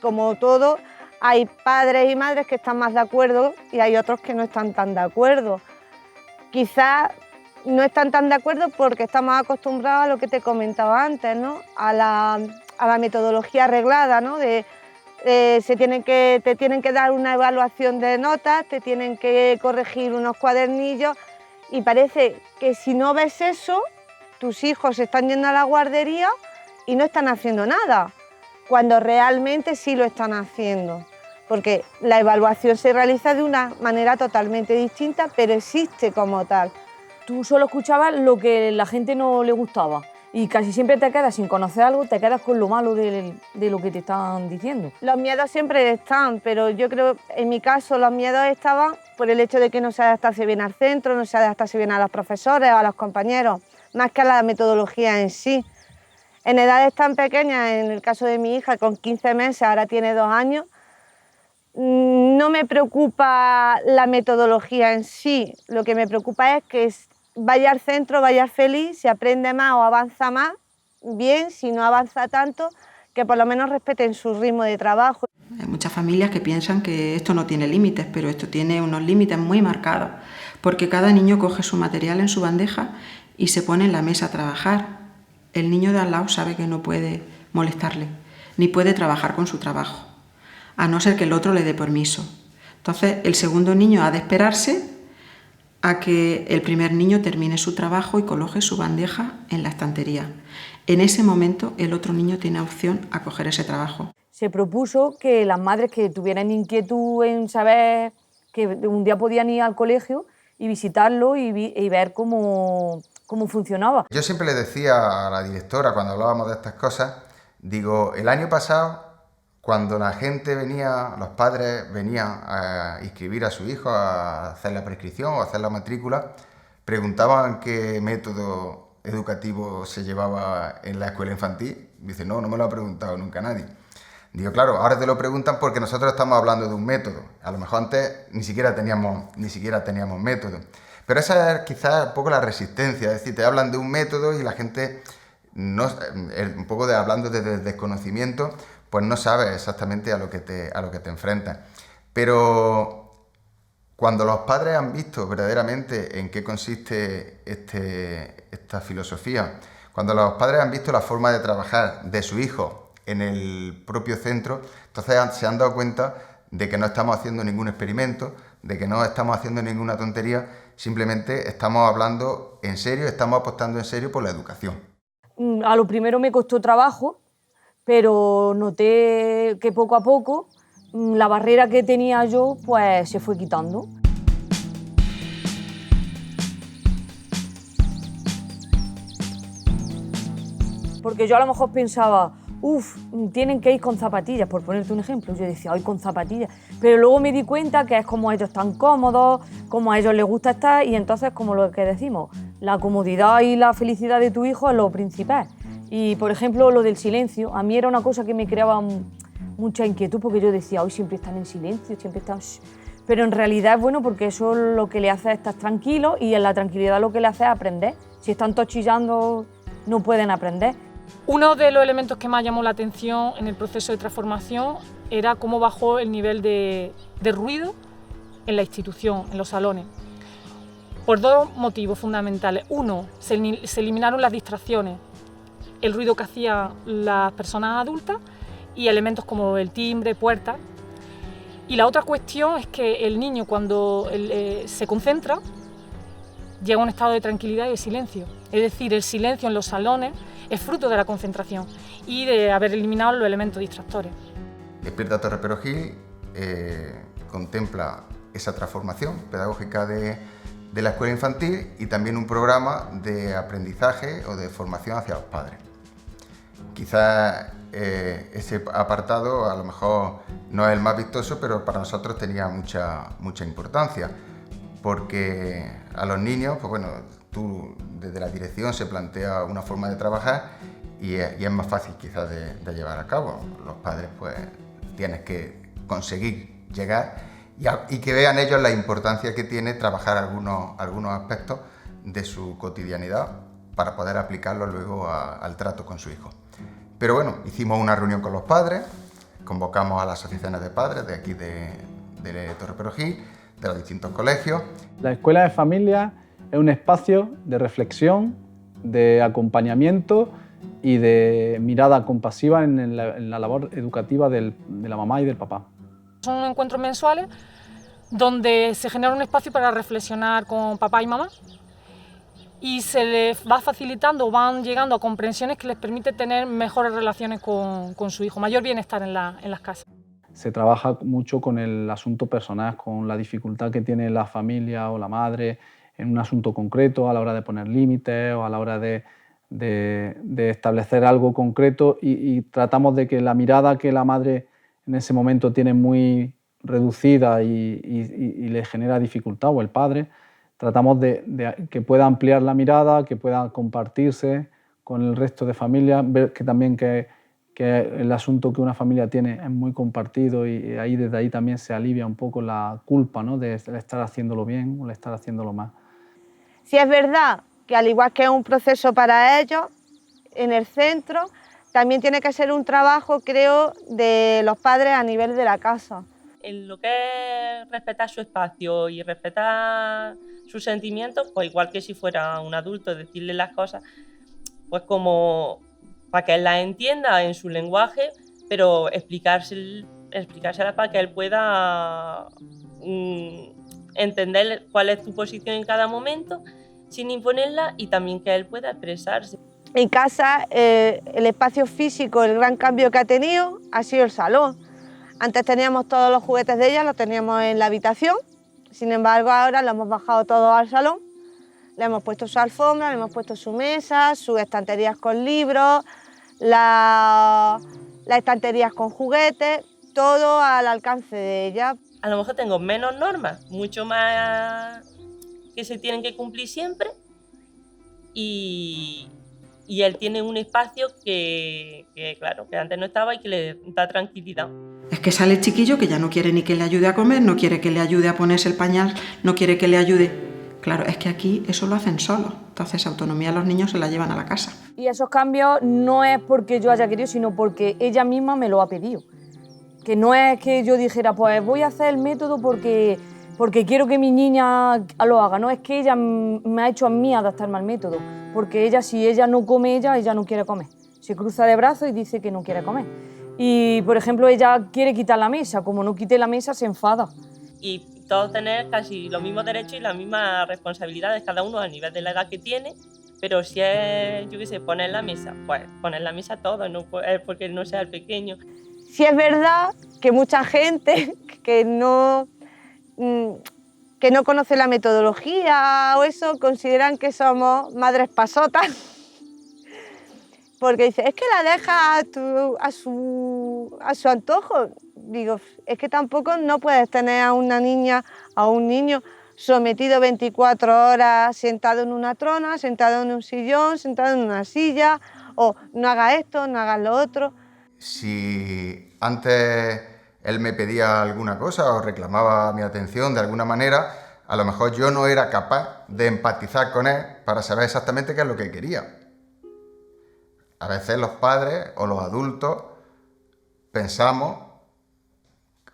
Como todo, hay padres y madres que están más de acuerdo y hay otros que no están tan de acuerdo. Quizás no están tan de acuerdo porque estamos acostumbrados a lo que te comentaba antes, ¿no? A la metodología arreglada, ¿no? Te tienen que dar una evaluación de notas, te tienen que corregir unos cuadernillos y parece que si no ves eso, tus hijos están yendo a la guardería y no están haciendo nada, cuando realmente sí lo están haciendo, porque la evaluación se realiza de una manera totalmente distinta, pero existe como tal. Tú solo escuchabas lo que la gente no le gustaba y casi siempre te quedas sin conocer algo, te quedas con lo malo de lo que te están diciendo. Los miedos siempre están, pero yo creo, en mi caso, los miedos estaban por el hecho de que no se adaptase bien al centro, no se adaptase bien a los profesores o a los compañeros, más que a la metodología en sí. En edades tan pequeñas, en el caso de mi hija, con 15 meses, ahora tiene 2 años, no me preocupa la metodología en sí, lo que me preocupa es que vaya al centro, vaya feliz, si aprende más o avanza más, bien, si no avanza tanto, que por lo menos respeten su ritmo de trabajo. Hay muchas familias que piensan que esto no tiene límites, pero esto tiene unos límites muy marcados, porque cada niño coge su material en su bandeja y se pone en la mesa a trabajar. El niño de al lado sabe que no puede molestarle, ni puede trabajar con su trabajo, a no ser que el otro le dé permiso. Entonces, el segundo niño ha de esperarse a que el primer niño termine su trabajo y coloque su bandeja en la estantería. En ese momento, el otro niño tiene opción a coger ese trabajo. Se propuso que las madres que tuvieran inquietud en saber que un día podían ir al colegio y visitarlo y ver cómo funcionaba. Yo siempre le decía a la directora cuando hablábamos de estas cosas, digo, el año pasado, cuando la gente venía, los padres venían a inscribir a su hijo, a hacer la prescripción o a hacer la matrícula, preguntaban qué método educativo se llevaba en la escuela infantil. Dice, no me lo ha preguntado nunca nadie. Digo, claro, ahora te lo preguntan porque nosotros estamos hablando de un método. A lo mejor antes ni siquiera teníamos método. Pero esa es quizás un poco la resistencia, es decir, te hablan de un método y la gente, un poco hablando desde el desconocimiento, pues no sabes exactamente a lo que te enfrentas. Pero cuando los padres han visto verdaderamente en qué consiste esta filosofía, cuando los padres han visto la forma de trabajar de su hijo en el propio centro, entonces se han dado cuenta de que no estamos haciendo ningún experimento, de que no estamos haciendo ninguna tontería, simplemente estamos hablando en serio, estamos apostando en serio por la educación. A lo primero me costó trabajo, pero noté que poco a poco la barrera que tenía yo pues se fue quitando. Porque yo a lo mejor pensaba, tienen que ir con zapatillas, por ponerte un ejemplo. Yo decía, hoy con zapatillas. Pero luego me di cuenta que es como ellos están cómodos, como a ellos les gusta estar, y entonces, como lo que decimos, la comodidad y la felicidad de tu hijo es lo principal. Y, por ejemplo, lo del silencio, a mí era una cosa que me creaba mucha inquietud, porque yo decía, hoy siempre están en silencio, siempre están... Pero en realidad es bueno porque eso lo que le hace es estar tranquilo, y en la tranquilidad lo que le hace es aprender. Si están todos chillando, no pueden aprender. Uno de los elementos que más llamó la atención en el proceso de transformación era cómo bajó el nivel de ruido en la institución, en los salones, por 2 motivos fundamentales. Uno, se eliminaron las distracciones, el ruido que hacían las personas adultas y elementos como el timbre, puertas. Y la otra cuestión es que el niño, cuando se concentra, llega a un estado de tranquilidad y de silencio. Es decir, el silencio en los salones es fruto de la concentración y de haber eliminado los elementos distractores. Despierta Torre Perogil contempla esa transformación pedagógica de la escuela infantil y también un programa de aprendizaje o de formación hacia los padres. Quizás ese apartado a lo mejor no es el más vistoso, pero para nosotros tenía mucha importancia, porque a los niños, pues bueno, tú desde la dirección se plantea una forma de trabajar y es más fácil quizás de llevar a cabo. Los padres pues tienes que conseguir llegar y que vean ellos la importancia que tiene trabajar algunos aspectos de su cotidianidad para poder aplicarlo luego al trato con su hijo. Pero bueno, hicimos una reunión con los padres, convocamos a las asociaciones de padres de aquí de Torre Perogil, de los distintos colegios. La escuela de familia es un espacio de reflexión, de acompañamiento y de mirada compasiva en la labor educativa de la mamá y del papá. Son encuentros mensuales donde se genera un espacio para reflexionar con papá y mamá y se les va facilitando, van llegando a comprensiones que les permite tener mejores relaciones con su hijo, mayor bienestar en las casas. Se trabaja mucho con el asunto personal, con la dificultad que tiene la familia o la madre en un asunto concreto a la hora de poner límites o a la hora de de establecer algo concreto y tratamos de que la mirada que la madre en ese momento tiene muy reducida y le genera dificultad, o el padre, tratamos de que pueda ampliar la mirada, que pueda compartirse con el resto de familias, ver que también que el asunto que una familia tiene es muy compartido y desde ahí también se alivia un poco la culpa, ¿no?, de estar haciéndolo bien o de estar haciéndolo mal. Si es verdad que al igual que es un proceso para ellos, en el centro también tiene que ser un trabajo, creo, de los padres a nivel de la casa. En lo que es respetar su espacio y respetar sus sentimientos, pues igual que si fuera un adulto, decirle las cosas, pues como para que él las entienda en su lenguaje, pero explicárselas para que él pueda entender cuál es tu posición en cada momento, sin imponerla, y también que él pueda expresarse. En casa, el espacio físico, el gran cambio que ha tenido ha sido el salón. Antes teníamos todos los juguetes de ella, los teníamos en la habitación, sin embargo ahora lo hemos bajado todo al salón, le hemos puesto su alfombra, le hemos puesto su mesa, sus estanterías con libros, las estanterías con juguetes, todo al alcance de ella. A lo mejor tengo menos normas, mucho más que se tienen que cumplir siempre, y él tiene un espacio que claro, que antes no estaba y que le da tranquilidad. Es que sale el chiquillo que ya no quiere ni que le ayude a comer, no quiere que le ayude a ponerse el pañal, no quiere que le ayude. Claro, es que aquí eso lo hacen solos, entonces autonomía a los niños se la llevan a la casa. Y esos cambios no es porque yo haya querido, sino porque ella misma me lo ha pedido. Que no es que yo dijera, pues voy a hacer el método porque quiero que mi niña lo haga, no, es que ella me ha hecho a mí adaptarme al método, porque ella, si ella no come, ella no quiere comer. Se cruza de brazos y dice que no quiere comer. Y, por ejemplo, ella quiere quitar la mesa, como no quite la mesa se enfada. Y todos tener casi los mismos derechos y las mismas responsabilidades, cada uno al nivel de la edad que tiene, pero si es, yo qué sé, poner la mesa, pues poner la mesa todo, no es porque no sea el pequeño. Sí es verdad que mucha gente que no conoce la metodología o eso, consideran que somos madres pasotas, porque dice, es que la deja a su antojo. Digo, es que tampoco no puedes tener a una niña, a un niño sometido 24 horas sentado en una trona, sentado en un sillón, sentado en una silla, o no haga esto, no haga lo otro. Si antes él me pedía alguna cosa o reclamaba mi atención de alguna manera, a lo mejor yo no era capaz de empatizar con él para saber exactamente qué es lo que quería. A veces los padres o los adultos pensamos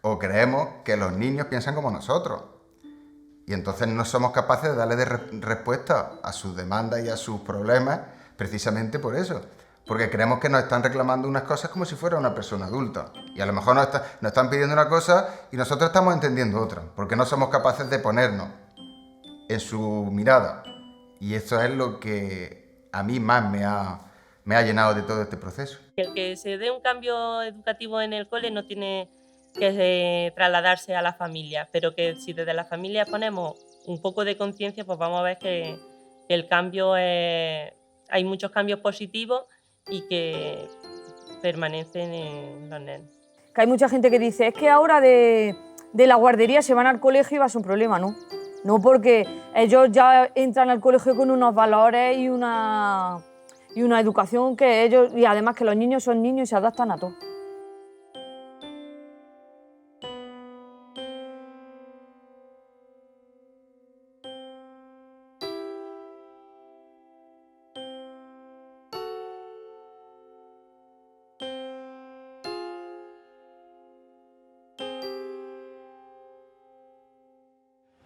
o creemos que los niños piensan como nosotros y entonces no somos capaces de darle respuesta a sus demandas y a sus problemas precisamente por eso. Porque creemos que nos están reclamando unas cosas como si fuera una persona adulta. Y a lo mejor nos están pidiendo una cosa y nosotros estamos entendiendo otra, porque no somos capaces de ponernos en su mirada. Y eso es lo que a mí más me ha llenado de todo este proceso. El que se dé un cambio educativo en el cole no tiene que trasladarse a la familia, pero que si desde la familia ponemos un poco de conciencia, pues vamos a ver que el cambio hay muchos cambios positivos y que permanecen en los nenes. Que hay mucha gente que dice, es que ahora de la guardería se van al colegio y va a ser un problema, ¿no? No, porque ellos ya entran al colegio con unos valores y una educación que ellos, y además que los niños son niños y se adaptan a todo.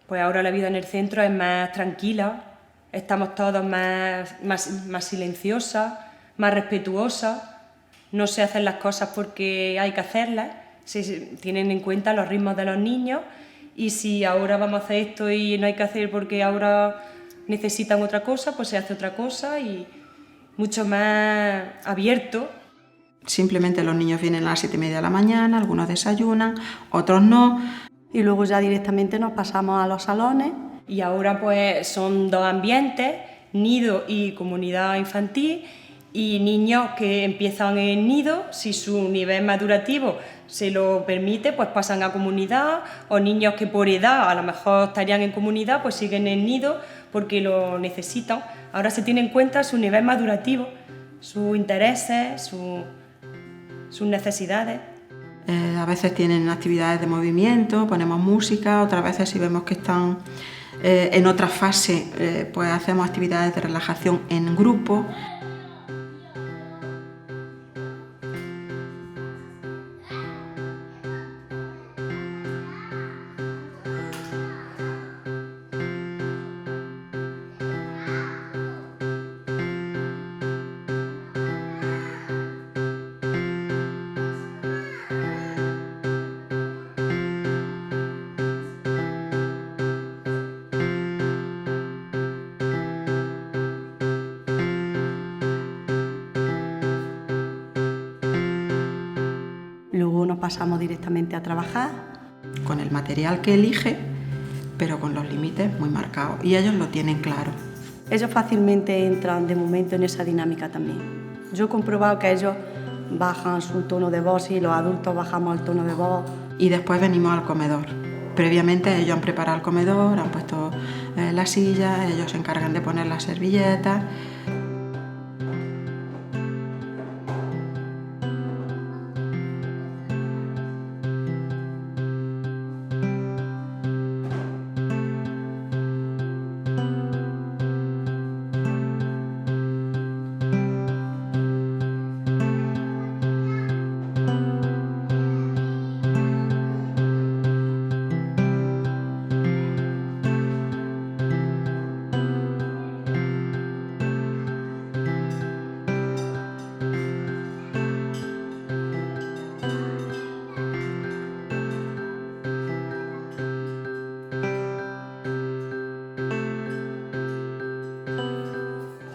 Pues ahora la vida en el centro es más tranquila, estamos todos más silenciosas, más respetuosas, no se hacen las cosas porque hay que hacerlas, se tienen en cuenta los ritmos de los niños y si ahora vamos a hacer esto y no hay que hacer porque ahora necesitan otra cosa, pues se hace otra cosa y mucho más abierto. Simplemente los niños vienen a las 7:30 de la mañana, algunos desayunan, otros no. Y luego ya directamente nos pasamos a los salones. Y ahora pues son dos ambientes nido y comunidad infantil, y niños que empiezan en nido, si su nivel madurativo se lo permite, pues pasan a comunidad, o niños que por edad a lo mejor estarían en comunidad, pues siguen en nido porque lo necesitan. Ahora se tiene en cuenta su nivel madurativo, sus intereses, sus necesidades. A veces tienen actividades de movimiento, ponemos música, otras veces si vemos que están en otra fase, pues hacemos actividades de relajación en grupo. Luego nos pasamos directamente a trabajar. Con el material que elige, pero con los límites muy marcados. Y ellos lo tienen claro. Ellos fácilmente entran de momento en esa dinámica también. Yo he comprobado que ellos bajan su tono de voz y los adultos bajamos el tono de voz. Y después venimos al comedor. Previamente ellos han preparado el comedor, han puesto las sillas, ellos se encargan de poner las servilletas.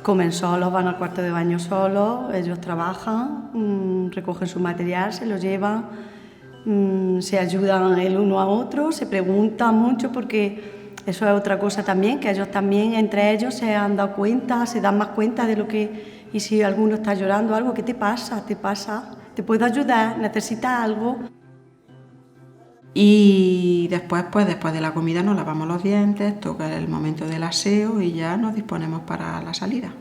Comen solos, van al cuarto de baño solos, ellos trabajan, recogen su material, se lo llevan, se ayudan el uno a otro, se preguntan mucho porque eso es otra cosa también, que ellos también entre ellos se han dado cuenta, se dan más cuenta de lo que... Y si alguno está llorando algo, ¿qué te pasa? ¿Te pasa? ¿Te puedo ayudar? ¿Necesitas algo? Y después de la comida nos lavamos los dientes, toca el momento del aseo y ya nos disponemos para la salida.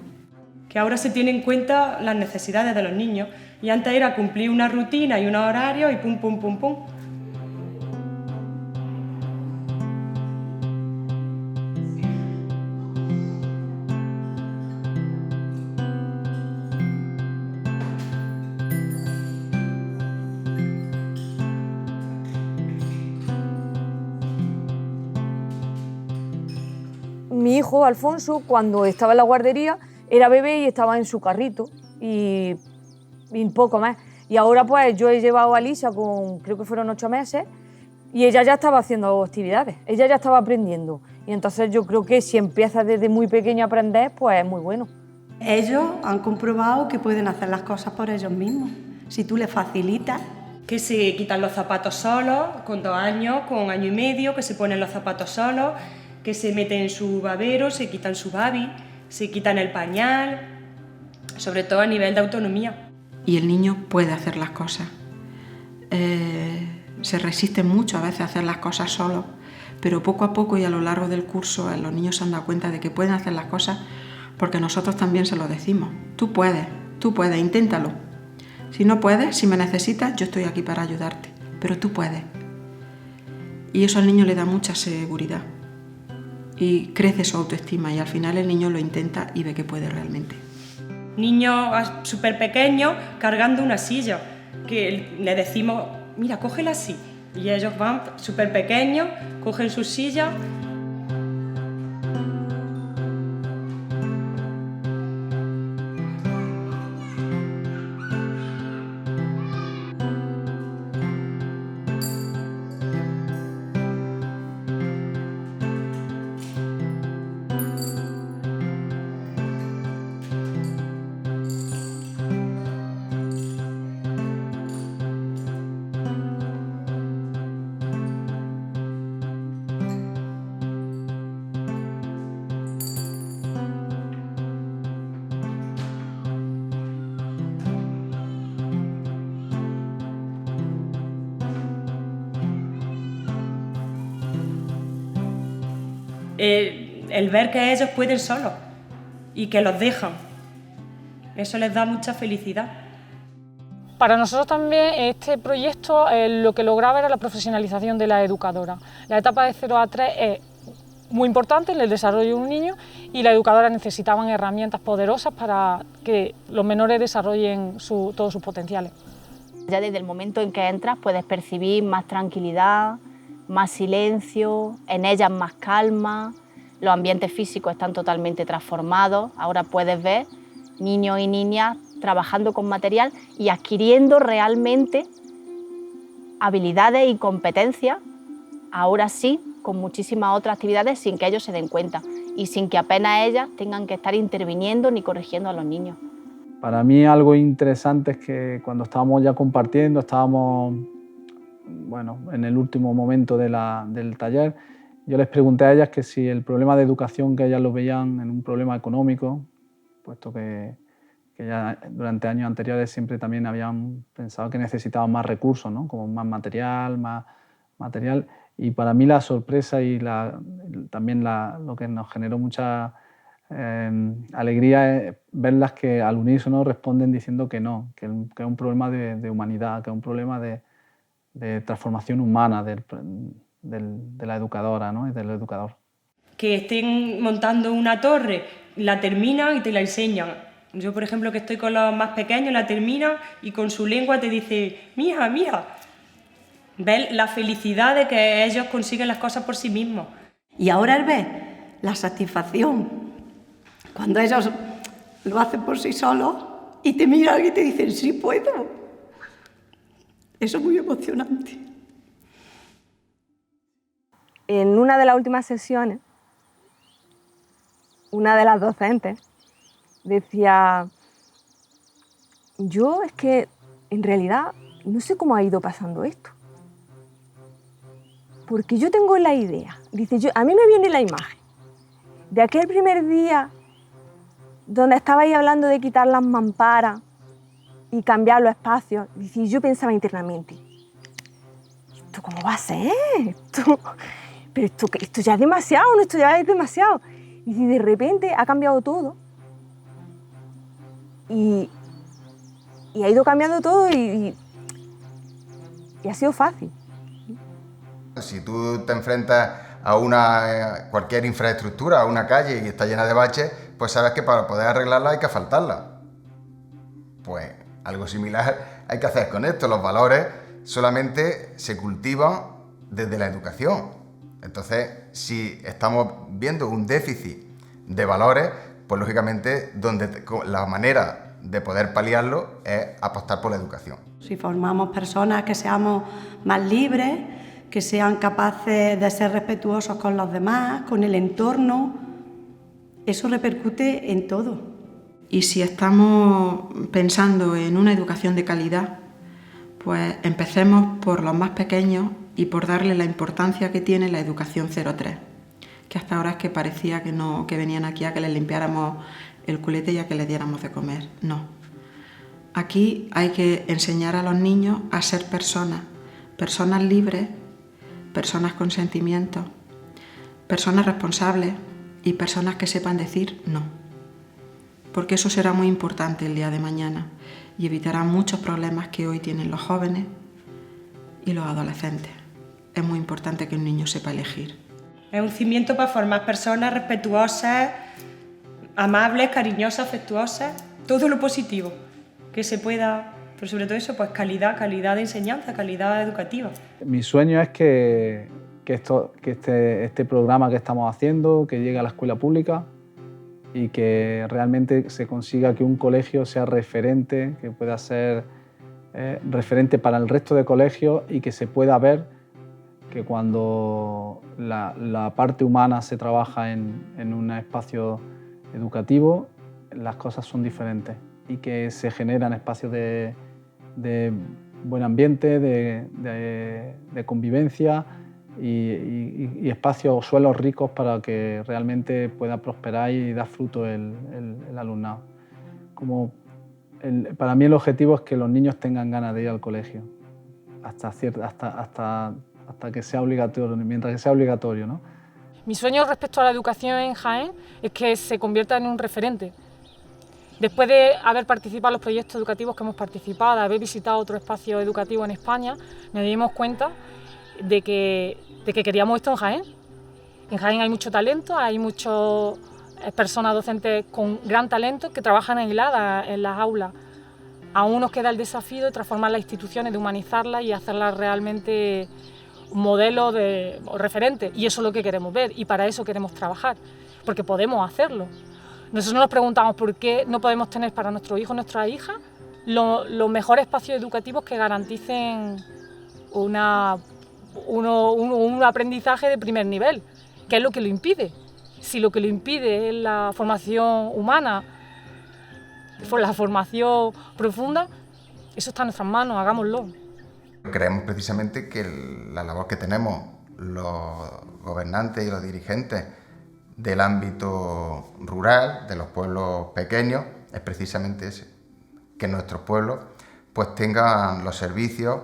Que ahora se tienen en cuenta las necesidades de los niños, y antes era cumplir una rutina y unos horarios y pum, pum, pum, pum. Mi hijo, Alfonso, cuando estaba en la guardería, era bebé y estaba en su carrito y un poco más. Y ahora pues yo he llevado a Lisa con, creo que fueron 8 meses, y ella ya estaba haciendo actividades, ella ya estaba aprendiendo. Y entonces yo creo que si empiezas desde muy pequeño a aprender, pues es muy bueno. Ellos han comprobado que pueden hacer las cosas por ellos mismos, si tú les facilitas. Que se quitan los zapatos solos, con 2 años, con 1 año y medio, que se ponen los zapatos solos, que se meten en su babero, se quitan su babi, se quitan el pañal, sobre todo a nivel de autonomía. Y el niño puede hacer las cosas. Se resiste mucho a veces a hacer las cosas solo, pero poco a poco y a lo largo del curso los niños se han dado cuenta de que pueden hacer las cosas porque nosotros también se lo decimos. Tú puedes, inténtalo. Si no puedes, si me necesitas, yo estoy aquí para ayudarte, pero tú puedes. Y eso al niño le da mucha seguridad y crece su autoestima y al final el niño lo intenta y ve que puede realmente. Niños súper pequeños cargando una silla, que le decimos, mira, cógela así. Y ellos van súper pequeños, cogen su silla. el ver que ellos pueden solos y que los dejan. Eso les da mucha felicidad. Para nosotros también este proyecto lo que lograba era la profesionalización de la educadora. La etapa de 0 a 3 es muy importante en el desarrollo de un niño y las educadoras necesitaban herramientas poderosas para que los menores desarrollen todos sus potenciales. Ya desde el momento en que entras puedes percibir más tranquilidad, más silencio, en ellas más calma, los ambientes físicos están totalmente transformados, ahora puedes ver niños y niñas trabajando con material y adquiriendo realmente habilidades y competencias, ahora sí, con muchísimas otras actividades sin que ellos se den cuenta y sin que apenas ellas tengan que estar interviniendo ni corrigiendo a los niños. Para mí algo interesante es que cuando estábamos ya compartiendo, estábamos en el último momento del taller, yo les pregunté a ellas que si el problema de educación, que ellas lo veían en un problema económico, puesto que ya durante años anteriores siempre también habían pensado que necesitaban más recursos, ¿no? Como más material, y para mí la sorpresa y también lo que nos generó mucha alegría es verlas que al unísono responden diciendo que no, que es un problema de humanidad, que es un problema de transformación humana de la educadora, ¿no? Y del educador. Que estén montando una torre, la terminan y te la enseñan. Yo, por ejemplo, que estoy con los más pequeños, la terminan y con su lengua te dice, mija, mija. Ver la felicidad de que ellos consiguen las cosas por sí mismos. Y ahora el ver la satisfacción, cuando ellos lo hacen por sí solos y te miran y te dicen, sí puedo. Eso es muy emocionante. En una de las últimas sesiones, una de las docentes decía, yo es que en realidad no sé cómo ha ido pasando esto. Porque yo tengo la idea, dice, a mí me viene la imagen de aquel primer día donde estabais hablando de quitar las mamparas y cambiar los espacios. Dice, yo pensaba internamente, ¿esto cómo va a ser? Pero esto ya es demasiado, ¿no? Esto ya es demasiado. Y de repente ha cambiado todo. Y ha ido cambiando todo y ha sido fácil. Si tú te enfrentas a cualquier infraestructura, a una calle y está llena de baches, pues sabes que para poder arreglarla hay que asfaltarla. Pues algo similar hay que hacer con esto. Los valores solamente se cultivan desde la educación. Entonces, si estamos viendo un déficit de valores, pues lógicamente la manera de poder paliarlo es apostar por la educación. Si formamos personas que seamos más libres, que sean capaces de ser respetuosos con los demás, con el entorno, eso repercute en todo. Y si estamos pensando en una educación de calidad, pues empecemos por los más pequeños y por darle la importancia que tiene la educación 0-3, que hasta ahora es que parecía que venían aquí a que les limpiáramos el culete y a que les diéramos de comer. No. Aquí hay que enseñar a los niños a ser personas libres, personas con sentimientos, personas responsables y personas que sepan decir no. Porque eso será muy importante el día de mañana y evitará muchos problemas que hoy tienen los jóvenes y los adolescentes. Es muy importante que un niño sepa elegir. Es un cimiento para formar personas respetuosas, amables, cariñosas, afectuosas, todo lo positivo que se pueda, pero sobre todo eso, pues calidad de enseñanza, calidad educativa. Mi sueño es que este programa que estamos haciendo, que llegue a la escuela pública y que realmente se consiga que un colegio sea referente, que pueda ser referente para el resto de colegios y que se pueda ver que cuando la parte humana se trabaja en un espacio educativo, las cosas son diferentes y que se generan espacios de buen ambiente, de convivencia y espacios, suelos ricos para que realmente pueda prosperar y dar fruto el alumnado. Para mí el objetivo es que los niños tengan ganas de ir al colegio hasta que sea obligatorio, mientras que sea obligatorio, ¿no? Mi sueño respecto a la educación en Jaén es que se convierta en un referente. Después de haber participado en los proyectos educativos que hemos participado, de haber visitado otro espacio educativo en España, nos dimos cuenta de que queríamos esto en Jaén. En Jaén hay mucho talento, hay muchas personas docentes con gran talento que trabajan aisladas en las aulas. Aún nos queda el desafío de transformar las instituciones, de humanizarlas y hacerlas realmente un modelo o referente, y eso es lo que queremos ver y para eso queremos trabajar, porque podemos hacerlo. Nosotros nos preguntamos por qué no podemos tener para nuestros hijos, nuestras hijas, los mejores espacios educativos que garanticen un aprendizaje de primer nivel. ¿Qué es lo que lo impide? Si lo que lo impide es la formación humana, la formación profunda, eso está en nuestras manos, hagámoslo. Creemos precisamente que la labor que tenemos los gobernantes y los dirigentes del ámbito rural, de los pueblos pequeños, es precisamente ese, que nuestros pueblos pues tengan los servicios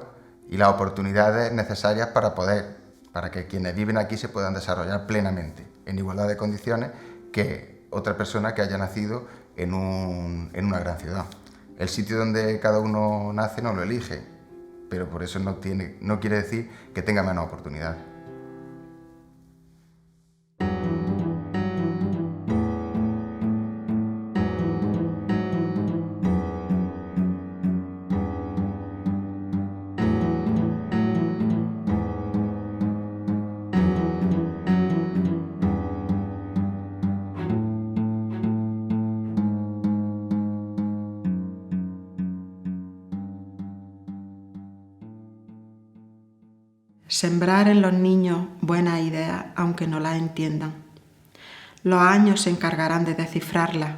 y las oportunidades necesarias para que quienes viven aquí se puedan desarrollar plenamente, en igualdad de condiciones que otra persona que haya nacido en una gran ciudad. El sitio donde cada uno nace no lo elige, pero por eso no quiere decir que tenga menos oportunidades. Sembrar en los niños buenas ideas aunque no las entiendan. Los años se encargarán de descifrarlas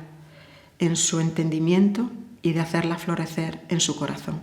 en su entendimiento y de hacerlas florecer en su corazón.